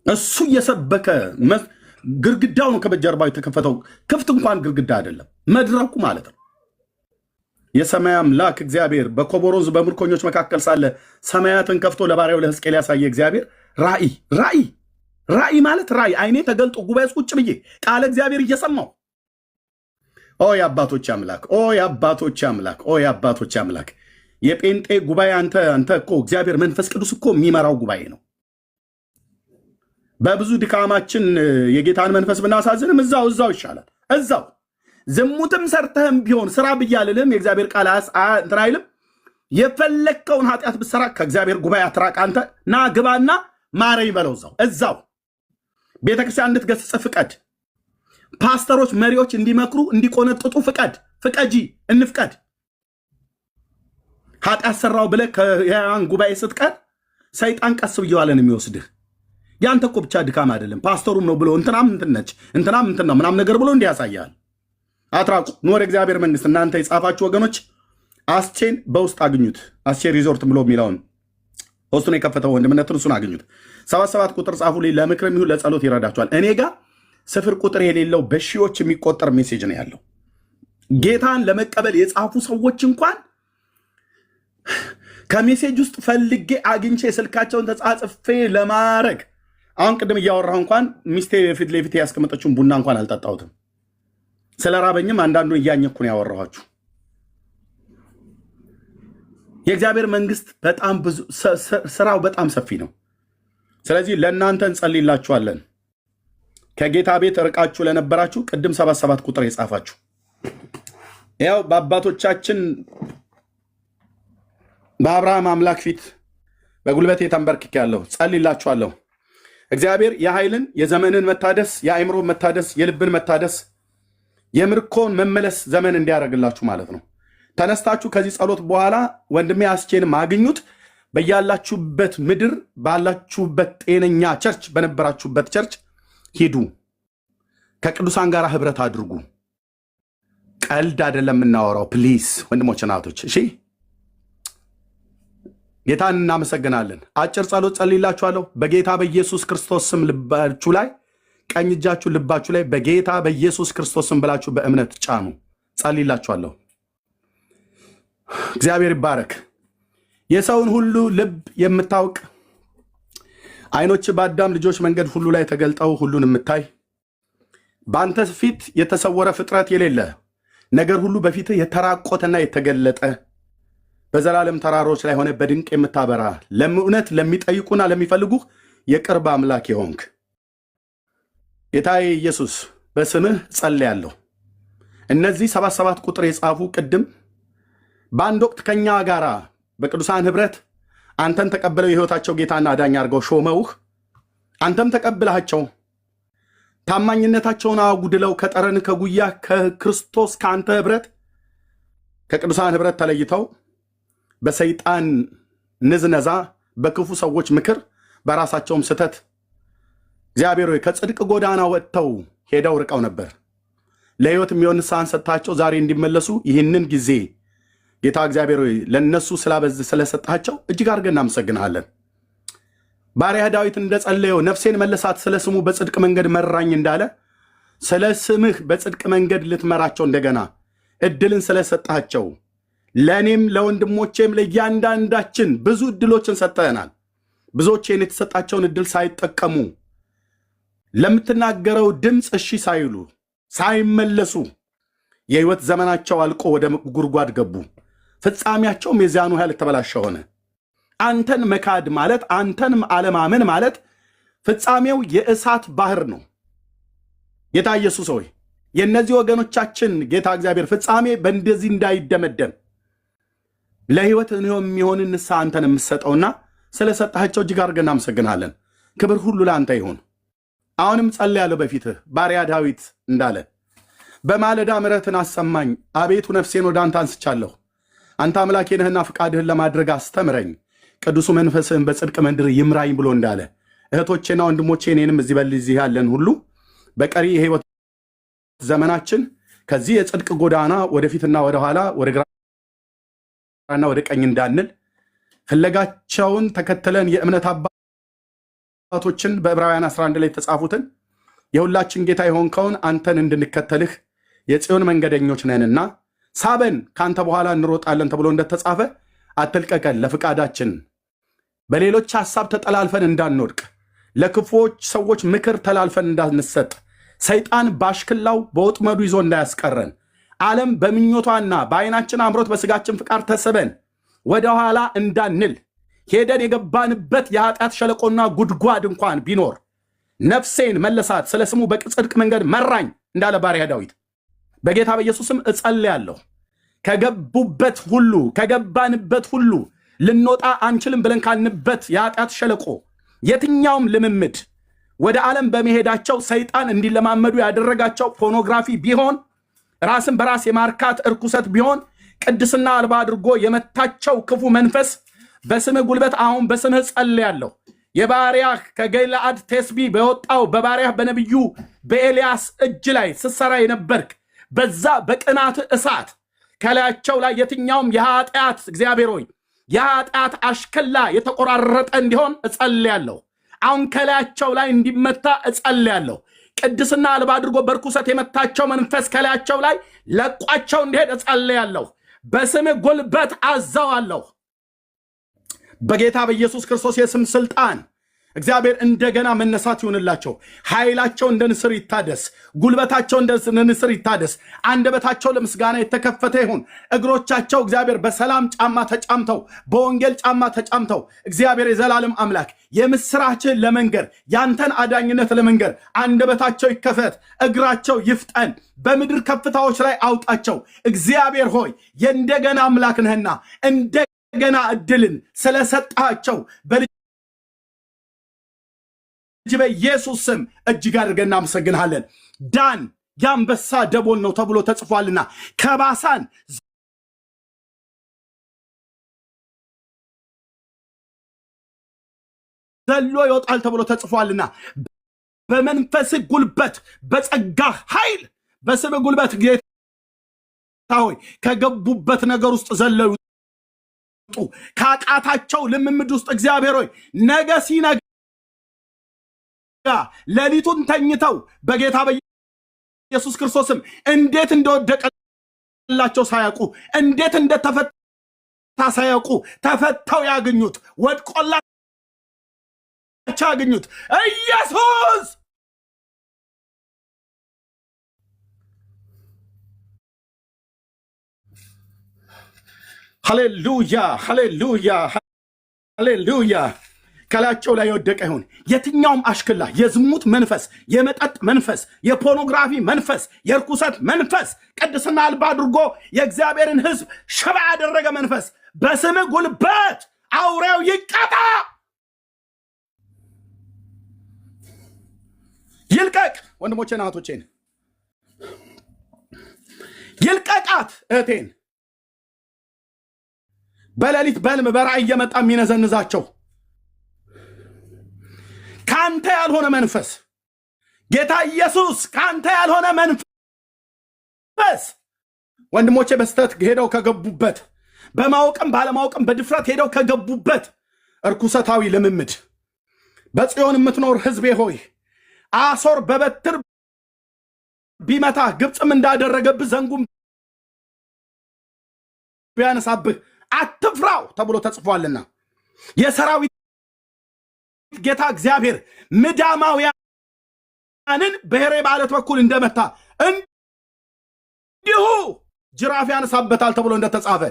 እሱ እየሰበከ ግርግዳው ነው ከበጀርባው የተከፈተው። ክፍት እንኳን ግርግዳ አይደለም መድረኩ ማለት ነው። የሰማይ አምላክ እግዚአብሔር በኮቦሮዝ በምርኮኞች መካከል ሳለ ሰማያትን ከፍቶ ለባሪያው ለሕዝቅኤል ያሳየ እግዚአብሔር ራእይ ማለት ራእይ አይኔ ተገልጦ ጉባኤ ቁጭ ብዬ ቃለ እግዚአብሔር እየሰማው ኦ የአባቶች አምላክ ኦ የአባቶች አምላክ ኦ የአባቶች አምላክ የጴንጤ ጉባኤ አንተ እኮ እግዚአብሔር መንፈስ ቅዱስ እኮ የሚመራው ጉባኤ ነው። በብዙ ድካማችን የጌታን መንፈስ ብናሳዝንም እዛው ይሻላል። እዛው ዝሙትም ሰርተህም ቢሆን ስራ ብያልልም የእግዚአብሔር ቃል እንትን አይልም። የፈለግከውን ኃጢአት ብትሰራ ከእግዚአብሔር ጉባኤ አትራቅ። አንተ ና ግባና ማረኝ በለው። እዛው ቤተክርስቲያን እንድትገስጽ ፍቀድ። ፓስተሮች መሪዎች እንዲመክሩ እንዲቆነጥጡ ፍቀጂ፣ እንፍቀድ። ኃጢአት ሰራው ብለህ ከያን ጉባኤ ስትቀር ሰይጣን ቀስ ብየዋለን የሚወስድህ። ያንተ እኮ ብቻ ድካም አይደለም ፓስተሩም ነው ብሎ እንትናም እንትነች እንትናም እንትን ነው ምናም ነገር ብሎ እንዲያሳያል። አትራቁ። ኖር እግዚአብሔር መንግስት እናንተ የጻፋችሁ ወገኖች አስቼን በውስጥ አግኙት። አስቼ ሪዞርት ብሎ የሚለውን ሆስቱን የከፈተው ወንድምነትን እሱን አግኙት። 77 ቁጥር ጻፉ። ለምክርም ይሁን ለጸሎት ይረዳችኋል። እኔ ጋር ስፍር ቁጥር የሌለው በሺዎች የሚቆጠር ሜሴጅ ነው ያለው። ጌታን ለመቀበል የጻፉ ሰዎች እንኳን ከሜሴጅ ውስጥ ፈልጌ አግኝቼ ስልካቸውን ተጻጽፌ ለማድረግ አሁን ቅድም እያወራሁ እንኳን ሚስቴ ፊት ለፊት ያስቀመጠችውን ቡና እንኳን አልጠጣሁትም። ስለ ራበኝም አንዳንዱን እያኘኩን ያወራኋችሁ። የእግዚአብሔር መንግስት በጣም ብዙ ስራው በጣም ሰፊ ነው። ስለዚህ ለእናንተ እንጸልይላችኋለን። ከጌታ ቤት ርቃችሁ ለነበራችሁ ቅድም 77 ቁጥር የጻፋችሁ ያው በአባቶቻችን በአብርሃም አምላክ ፊት በጉልበቴ ተንበርክኬያለሁ፣ ጸልይላችኋለሁ። እግዚአብሔር የኃይልን የዘመንን መታደስ የአእምሮን መታደስ የልብን መታደስ የምርኮን መመለስ ዘመን እንዲያደርግላችሁ ማለት ነው። ተነስታችሁ ከዚህ ጸሎት በኋላ ወንድሜ አስቼንም አግኙት። በያላችሁበት ምድር ባላችሁበት ጤነኛ ቸርች በነበራችሁበት ቸርች ሂዱ። ከቅዱሳን ጋር ህብረት አድርጉ። ቀልድ አይደለም የምናወራው። ፕሊዝ ወንድሞች እናቶች፣ እሺ ጌታን እናመሰግናለን። አጭር ጸሎት ጸልይላችኋለሁ። በጌታ በኢየሱስ ክርስቶስ ስም ልባችሁ ላይ ቀኝ እጃችሁ ልባችሁ ላይ በጌታ በኢየሱስ ክርስቶስ ስም ብላችሁ በእምነት ጫኑ። ጸልይላችኋለሁ። እግዚአብሔር ይባረክ። የሰውን ሁሉ ልብ የምታውቅ አይኖች በአዳም ልጆች መንገድ ሁሉ ላይ ተገልጠው ሁሉን የምታይ በአንተ ፊት የተሰወረ ፍጥረት የሌለ ነገር ሁሉ በፊትህ የተራቆተና የተገለጠ በዘላለም ተራሮች ላይ ሆነ በድንቅ የምታበራ ለእውነት ለሚጠይቁና ለሚፈልጉህ የቅርብ አምላክ የሆንክ ጌታዬ ኢየሱስ በስምህ ጸልያለሁ። እነዚህ 77 ቁጥር የጻፉ ቅድም በአንድ ወቅት ከኛ ጋር በቅዱሳን ህብረት አንተን ተቀብለው የህይወታቸው ጌታና አዳኝ አድርገው ሾመውህ፣ አንተም ተቀብላቸው ታማኝነታቸውን አጉድለው ከጠረን ከጉያ ከክርስቶስ ካንተ ህብረት ከቅዱሳን ህብረት ተለይተው በሰይጣን ንዝነዛ በክፉ ሰዎች ምክር በራሳቸውም ስተት እግዚአብሔር ሆይ ከጽድቅ ጎዳና ወጥተው ሄደው ርቀው ነበር። ለህይወት የሚሆን ንስሐን ሰጥታቸው ዛሬ እንዲመለሱ ይህንን ጊዜ ጌታ እግዚአብሔር ሆይ ለነሱ ስለሰጣቸው እጅግ አድርገን እናመሰግናለን። ባሪያ ዳዊት እንደጸለየው ነፍሴን መለሳት ስለ ስሙ በጽድቅ መንገድ መራኝ እንዳለ ስለ ስምህ በጽድቅ መንገድ ልትመራቸው እንደገና እድልን ስለሰጣቸው ለእኔም ለወንድሞቼም ለእያንዳንዳችን ብዙ እድሎችን ሰጠናል። ብዙዎች ይህን የተሰጣቸውን እድል ሳይጠቀሙ ለምትናገረው ድምፅ እሺ ሳይሉ ሳይመለሱ የህይወት ዘመናቸው አልቆ ወደ ጉድጓድ ገቡ። ፍጻሜያቸውም የዚያኑ ያህል ተበላሸ ሆነ። አንተን መካድ ማለት አንተን አለማመን ማለት ፍጻሜው የእሳት ባህር ነው። ጌታ ኢየሱስ ሆይ የእነዚህ ወገኖቻችን ጌታ እግዚአብሔር ፍጻሜ በእንደዚህ እንዳይደመደም ለህይወት የሚሆን ንስሐ አንተን የምትሰጠውና ስለሰጣቸው እጅግ አድርገን እናመሰግናለን። ክብር ሁሉ ለአንተ ይሁን። አሁንም ጸልያለሁ በፊትህ ባሪያ ዳዊት እንዳለ በማለዳ ምሕረትን አሰማኝ፣ አቤቱ ነፍሴን ወደ አንተ አንስቻለሁ። አንተ አምላኬ ነህና ፍቃድህን ለማድረግ አስተምረኝ፣ ቅዱሱ መንፈስህን በጽድቅ መንገድ ይምራኝ ብሎ እንዳለ እህቶቼና ወንድሞቼ እኔንም እዚህ በዚህ ያለን ሁሉ በቀሪ የህይወት ዘመናችን ከዚህ የጽድቅ ጎዳና ወደፊትና ወደኋላ ወደ ግራና ወደ ቀኝ እንዳንል ፍለጋቸውን ተከተለን የእምነት አባቶችን በዕብራውያን 11 ላይ የተጻፉትን የሁላችን ጌታ የሆንከውን አንተን እንድንከተልህ የጽዮን መንገደኞች ነንና ሳበን ካንተ በኋላ እንሮጣለን ተብሎ እንደተጻፈ አትልቀቀን። ለፍቃዳችን በሌሎች ሐሳብ ተጠላልፈን እንዳንወድቅ፣ ለክፉዎች ሰዎች ምክር ተላልፈን እንዳንሰጥ፣ ሰይጣን ባሽክላው በወጥመዱ ይዞ እንዳያስቀረን፣ ዓለም በምኞቷና በዓይናችን አምሮት በስጋችን ፍቃድ ተስበን ወደ ኋላ እንዳንል፣ ሄደን የገባንበት የኃጢአት ሸለቆና ጉድጓድ እንኳን ቢኖር ነፍሴን መለሳት ስለ ስሙ በጽድቅ መንገድ መራኝ እንዳለ ባሪያ ዳዊት በጌታ በኢየሱስም እጸልያለሁ። ከገቡበት ሁሉ ከገባንበት ሁሉ ልንወጣ አንችልም ብለን ካልንበት የኃጢአት ሸለቆ የትኛውም ልምምድ ወደ ዓለም በመሄዳቸው ሰይጣን እንዲለማመዱ ያደረጋቸው ፖርኖግራፊ ቢሆን፣ ራስን በራስ የማርካት እርኩሰት ቢሆን፣ ቅድስና አልባ አድርጎ የመታቸው ክፉ መንፈስ በስምህ ጉልበት አሁን በስምህ ጸልያለሁ። የባሪያህ ከገለአድ ቴስቢ በወጣው በባሪያህ በነቢዩ በኤልያስ እጅ ላይ ስትሰራ የነበርክ በዛ በቅናት እሳት ከላያቸው ላይ የትኛውም የኃጢአት እግዚአብሔር ሆይ የኃጢአት አሽከላ የተቆራረጠ እንዲሆን እጸልያለሁ። አሁን ከላያቸው ላይ እንዲመታ እጸልያለሁ። ቅድስና አልባ አድርጎ በርኩሰት የመታቸው መንፈስ ከላያቸው ላይ ለቋቸው እንዲሄድ እጸልያለሁ። በስምህ ጉልበት አዘዋለሁ። በጌታ በኢየሱስ ክርስቶስ የስም ስልጣን እግዚአብሔር እንደገና መነሳት ይሆንላቸው። ኃይላቸው እንደ ንስር ይታደስ፣ ጉልበታቸው እንደ ንስር ይታደስ። አንደበታቸው ለምስጋና የተከፈተ ይሁን። እግሮቻቸው እግዚአብሔር በሰላም ጫማ ተጫምተው በወንጌል ጫማ ተጫምተው እግዚአብሔር የዘላለም አምላክ የምስራችን ለመንገር ያንተን አዳኝነት ለመንገር አንደበታቸው ይከፈት፣ እግራቸው ይፍጠን፣ በምድር ከፍታዎች ላይ አውጣቸው። እግዚአብሔር ሆይ የእንደገና አምላክ ነህና እንደገና እድልን ስለሰጣቸው በኢየሱስ ስም እጅግ አድርገን እናመሰግንሃለን። ዳን የአንበሳ ደቦል ነው ተብሎ ተጽፏልና ከባሳን ዘሎ ይወጣል ተብሎ ተጽፏልና በመንፈስ ጉልበት በጸጋ ኃይል በስም ጉልበት ጌታ ሆይ ከገቡበት ነገር ውስጥ ዘለው ይወጡ። ካቃታቸው ልምምድ ውስጥ እግዚአብሔር ሆይ ነገ ሲነጋ ሌሊቱን ተኝተው በጌታ በኢየሱስ ክርስቶስም እንዴት እንደወደቀላቸው ሳያውቁ እንዴት እንደተፈታ ሳያውቁ ተፈተው ያገኙት፣ ወድቆላቸው ያገኙት ኢየሱስ ሃሌሉያ ሃሌሉያ ሃሌሉያ። ከላያቸው ላይ የወደቀ ይሁን የትኛውም አሽክላ፣ የዝሙት መንፈስ፣ የመጠጥ መንፈስ፣ የፖርኖግራፊ መንፈስ፣ የርኩሰት መንፈስ፣ ቅድስና አልባ አድርጎ የእግዚአብሔርን ሕዝብ ሽባ ያደረገ መንፈስ በስምህ ጉልበት አውሬው ይቀጣ፣ ይልቀቅ፣ ወንድሞቼና እህቶቼን ይልቀቃት እህቴን በሌሊት በልም በራእይ እየመጣ የሚነዘንዛቸው ካንተ ያልሆነ መንፈስ ጌታ ኢየሱስ ካንተ ያልሆነ መንፈስ ወንድሞቼ በስተት ሄደው ከገቡበት በማወቅም ባለማወቅም በድፍረት ሄደው ከገቡበት እርኩሰታዊ ልምምድ በጽዮን የምትኖር ሕዝቤ ሆይ አሶር በበትር ቢመታ ግብፅም እንዳደረገብህ ዘንጉም ቢያነሳብህ አትፍራው ተብሎ ተጽፏልና የሰራዊት ጌታ እግዚአብሔር ምዳማውያንን በሄሬብ ዓለት በኩል እንደመታ እንዲሁ ጅራፍ ያነሳበታል ተብሎ እንደተጻፈ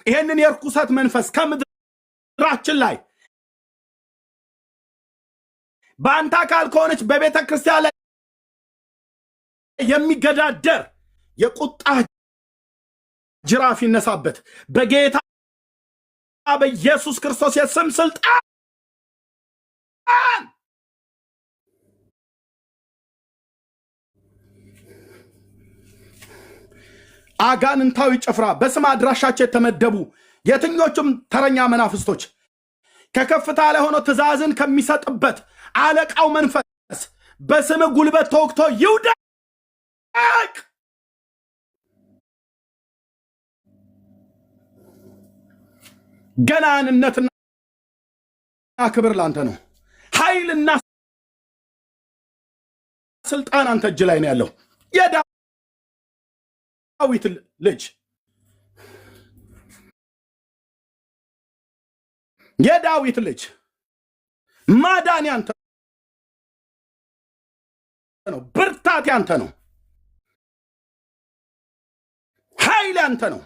ይሄንን የርኩሰት መንፈስ ከምድራችን ላይ በአንተ አካል ከሆነች በቤተ ክርስቲያን ላይ የሚገዳደር የቁጣ ጅራፍ ይነሳበት በጌታ በኢየሱስ ክርስቶስ የስም ስልጣን። አጋንንታዊ ጭፍራ በስም አድራሻቸው የተመደቡ የትኞቹም ተረኛ መናፍስቶች ከከፍታ ላይ ሆኖ ትእዛዝን ከሚሰጥበት አለቃው መንፈስ በስም ጉልበት ተወግቶ ይውደቅ። ገናንነትና ክብር ላንተ ነው። ኃይልና ስልጣን አንተ እጅ ላይ ነው ያለው። የዳዊት ልጅ ማዳን ያንተ ነው። ብርታት ያንተ ነው። ኃይል ያንተ ነው።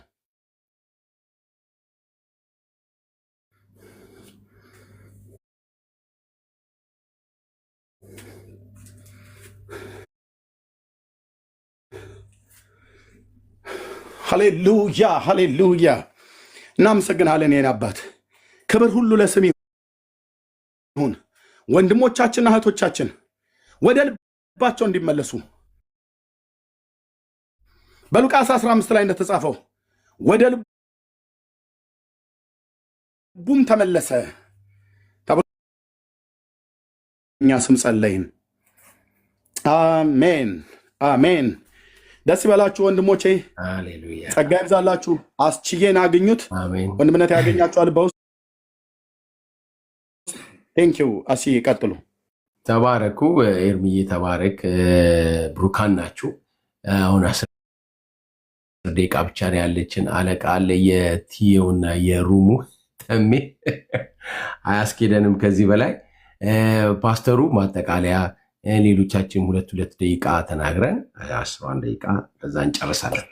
ሃሌሉያ ሃሌሉያ። እናመሰግናለን የኔ አባት። ክብር ሁሉ ለስም ይሁን። ወንድሞቻችንና እህቶቻችን ወደ ልባቸው እንዲመለሱ በሉቃስ 15 ላይ እንደተጻፈው ወደ ልቡም ተመለሰ ተብሎ እኛ ስም ጸለይን። አሜን አሜን። ደስ ይበላችሁ ወንድሞቼ፣ ጸጋ ይብዛላችሁ። አስችዬን አግኙት። ወንድምነት ያገኛችኋል በውስጥ። ቴንኪው። አሲ ቀጥሉ። ተባረኩ። ኤርሚዬ ተባረክ። ብሩካን ናችሁ። አሁን 10 ደቂቃ ብቻ ነው ያለችን። አለቃ አለ የትየውና የሩሙ ጠሜ አያስኬደንም ከዚህ በላይ። ፓስተሩ ማጠቃለያ፣ ሌሎቻችን 2 ደቂቃ ተናግረን 11 ደቂቃ በዛ እንጨርሳለን።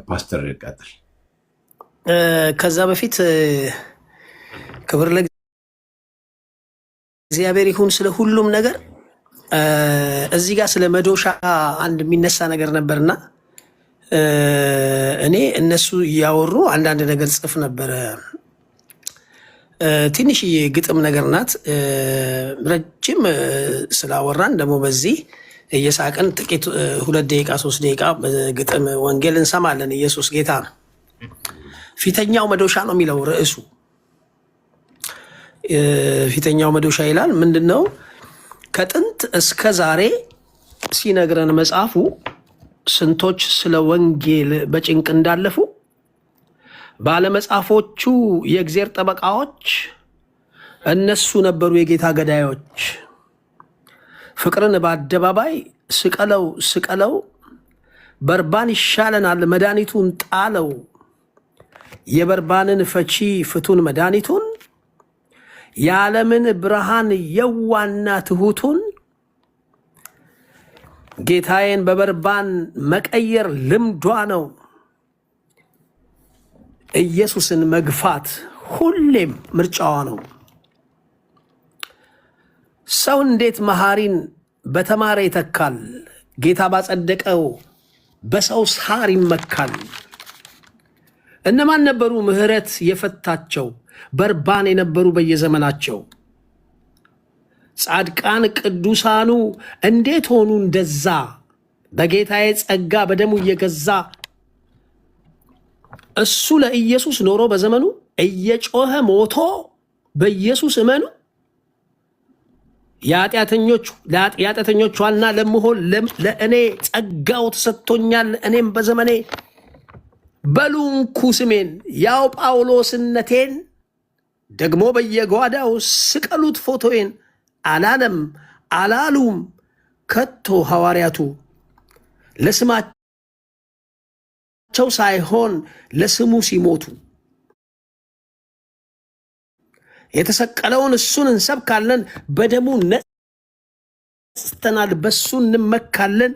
ፓስተር ቀጥል። ከዛ በፊት ክብር ለእግዚአብሔር ይሁን ስለ ሁሉም ነገር። እዚህ ጋር ስለ መዶሻ አንድ የሚነሳ ነገር ነበርና እኔ እነሱ እያወሩ አንዳንድ ነገር ጽፍ ነበረ። ትንሽዬ ግጥም ነገር ናት። ረጅም ስላወራን ደግሞ በዚህ እየሳቅን ጥቂት 2 ደቂቃ 3 ደቂቃ ግጥም ወንጌል እንሰማለን። ኢየሱስ ጌታ ነው። ፊተኛው መዶሻ ነው የሚለው ርዕሱ። ፊተኛው መዶሻ ይላል። ምንድነው? ከጥንት እስከ ዛሬ ሲነግረን መጽሐፉ ስንቶች ስለ ወንጌል በጭንቅ እንዳለፉ ባለመጽሐፎቹ የእግዚአብሔር ጠበቃዎች እነሱ ነበሩ የጌታ ገዳዮች። ፍቅርን በአደባባይ ስቀለው ስቀለው፣ በርባን ይሻለናል መድኃኒቱን ጣለው። የበርባንን ፈቺ ፍቱን መድኃኒቱን፣ የዓለምን ብርሃን የዋና ትሁቱን፣ ጌታዬን በበርባን መቀየር ልምዷ ነው። ኢየሱስን መግፋት ሁሌም ምርጫዋ ነው። ሰው እንዴት መሐሪን በተማረ ይተካል? ጌታ ባጸደቀው በሰው ሳር ይመካል። እነማን ነበሩ ምሕረት የፈታቸው? በርባን የነበሩ በየዘመናቸው። ጻድቃን ቅዱሳኑ እንዴት ሆኑ እንደዛ በጌታዬ ጸጋ በደሙ እየገዛ እሱ ለኢየሱስ ኖሮ በዘመኑ እየጮኸ ሞቶ በኢየሱስ እመኑ የኃጢአተኞች ዋና ለመሆን ለእኔ ጸጋው ተሰጥቶኛል እኔም በዘመኔ በሉንኩ ስሜን ያው ጳውሎስነቴን ደግሞ በየጓዳው ስቀሉት ፎቶዬን አላለም አላሉም ከቶ ሐዋርያቱ ለስማቸው ሳይሆን ለስሙ ሲሞቱ የተሰቀለውን እሱን እንሰብካለን በደሙ ነጽተናል በሱ እንመካለን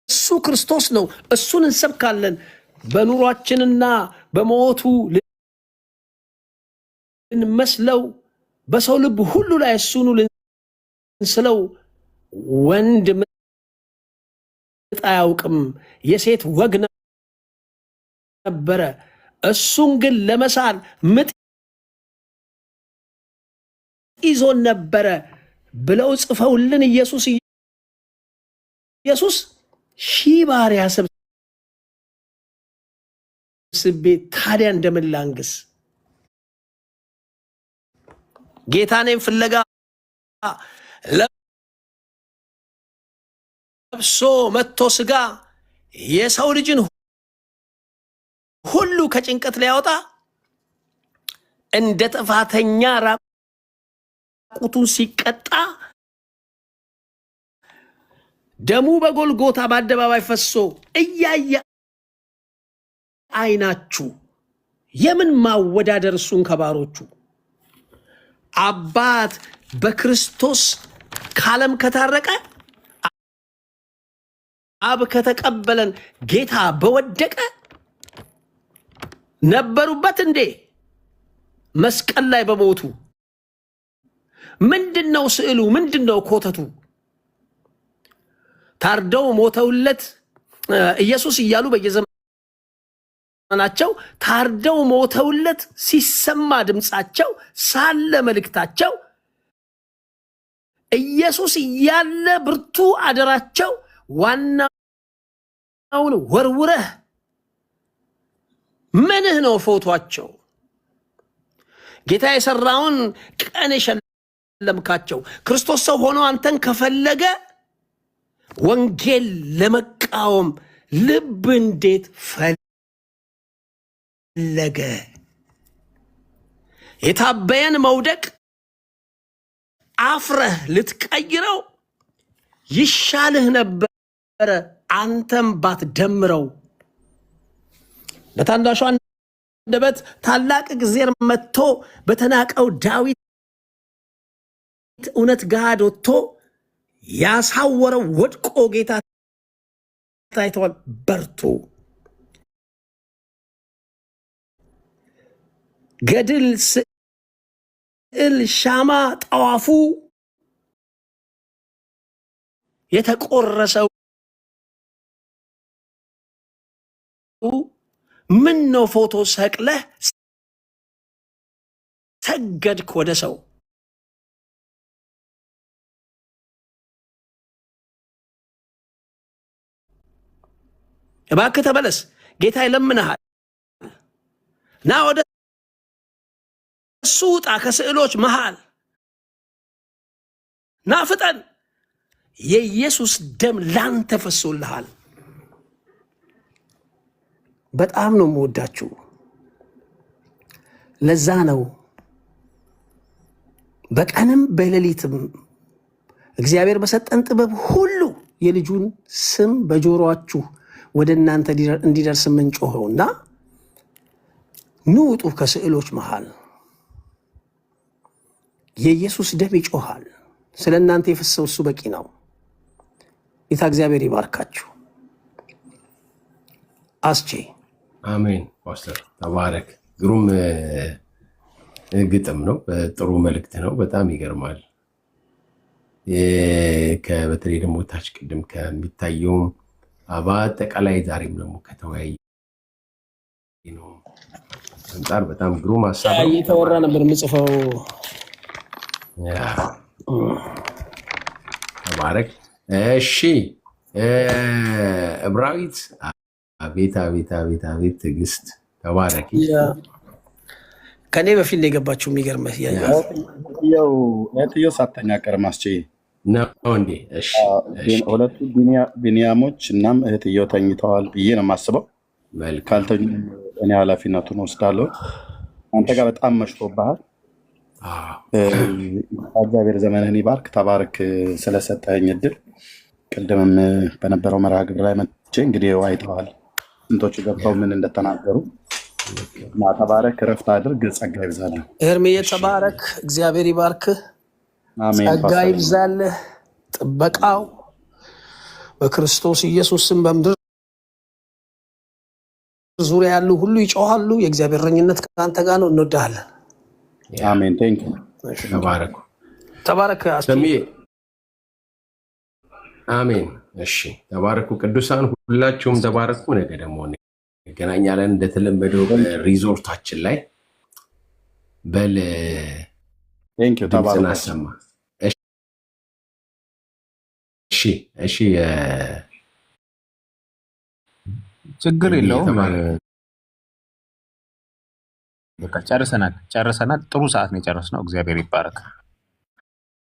እሱ ክርስቶስ ነው እሱን እንሰብካለን በኑሯችንና በሞቱ ልንመስለው በሰው ልብ ሁሉ ላይ እሱኑ ልንስለው ወንድ ምጥ አያውቅም የሴት ወግ ነበረ እሱን ግን ለመሳል ምጥ ይዞን ነበረ ብለው ጽፈውልን ኢየሱስ ሺህ ባሪያ ሰብስቤ ታዲያ እንደምን ላንግስ ጌታኔን ፍለጋ ለብሶ መጥቶ ስጋ የሰው ልጅን ሁሉ ከጭንቀት ሊያወጣ እንደ ጥፋተኛ ራቁቱን ሲቀጣ ደሙ በጎልጎታ በአደባባይ ፈሶ እያየ አይናችሁ የምን ማወዳደር እሱን ከባሮቹ አባት በክርስቶስ ካለም ከታረቀ አብ ከተቀበለን ጌታ በወደቀ ነበሩበት እንዴ መስቀል ላይ በሞቱ ምንድነው ስዕሉ ምንድነው ኮተቱ ታርደው ሞተውለት ኢየሱስ እያሉ በየዘመናቸው ታርደው ሞተውለት ሲሰማ ድምጻቸው ሳለ መልእክታቸው ኢየሱስ እያለ ብርቱ አደራቸው ዋናውን ወርውረህ ምንህ ነው ፎቶአቸው ጌታ የሰራውን ቀን የሸለምካቸው ክርስቶስ ሰው ሆኖ አንተን ከፈለገ ወንጌል ለመቃወም ልብ እንዴት ፈለገ የታበየን መውደቅ አፍረህ ልትቀይረው ይሻልህ ነበረ አንተም ባትደምረው በታንዳሹ አንደበት ታላቅ እግዚአብሔር መጥቶ በተናቀው ዳዊት እውነት ጋድ ወጥቶ ያሳወረው ወድቆ ጌታ ታይቷል በርቱ ገድል ስዕል ሻማ ጠዋፉ የተቆረሰው ምን ነው ፎቶ ሰቅለህ ሰገድክ ወደ ሰው እባክህ ተመለስ ጌታ ይለምንሃል ና ወደ እሱ ውጣ ከስዕሎች መሃል ና ፍጠን የኢየሱስ ደም ላንተ ፈሶልሃል በጣም ነው የምወዳችሁ ለዛ ነው በቀንም በሌሊትም እግዚአብሔር በሰጠን ጥበብ ሁሉ የልጁን ስም በጆሮአችሁ ወደ እናንተ እንዲደርስ ምንጮኸውና ኑ ውጡ ከስዕሎች መሃል የኢየሱስ ደም ይጮሃል ስለ እናንተ የፈሰሰው እሱ በቂ ነው ጌታ እግዚአብሔር ይባርካችሁ አስቼ አሜን ፓስተር ተባረክ ግሩም ግጥም ነው ጥሩ መልእክት ነው በጣም ይገርማል በተለይ ደግሞ ታች ቅድም ከሚታየውም በአጠቃላይ ዛሬም ደግሞ ከተወያየ ነው ስልጣን በጣም ግሩም ሀሳብ ነው። እየተወራ ነበር የምጽፈው። ተባረክ። እሺ እብራዊት፣ አቤት አቤት አቤት አቤት ትዕግስት፣ ተባረክ። ከኔ በፊት ነው የገባችው። የሚገርምህ እህትዮ ሳተኛ ቀርማስቼ ነው እንዴ? እሺ ሁለቱ ቢኒያሞች እናም እህትዮ ተኝተዋል ብዬ ነው የማስበው። ካልተኙ እኔ ኃላፊነቱን ወስዳለሁ። አንተ ጋር በጣም መሽቶብሃል። እግዚአብሔር ዘመንህን ይባርክ። ተባረክ ስለሰጠኝ እድል። ቅድምም በነበረው መርሃ ግብር ላይ መጥቼ እንግዲህ አይተዋል ስንቶቹ ገብተው ምን እንደተናገሩ። ተባረክ፣ እረፍት አድርግ፣ ጸጋ ይብዛልህ። ኤርምዬ ተባረክ፣ እግዚአብሔር ይባርክህ፣ ጸጋ ይብዛልህ። ጥበቃው በክርስቶስ ኢየሱስ ስም በምድር ዙሪያ ያሉ ሁሉ ይጮሃሉ። የእግዚአብሔር እረኝነት ከአንተ ጋር ነው። እንወድሃለን። አሜን። ቴንክ ተባረኩ። ተባረክ። አሜን። እሺ ተባረኩ ቅዱሳን፣ ሁላችሁም ተባረኩ። ነገ ደግሞ እንገናኛለን እንደተለመደው በሪዞርታችን ላይ። በል ድምፅን አሰማ። እሺ ችግር የለውም። ጨርሰናል። ጥሩ ሰዓት ነው የጨረስነው። እግዚአብሔር ይባረክ።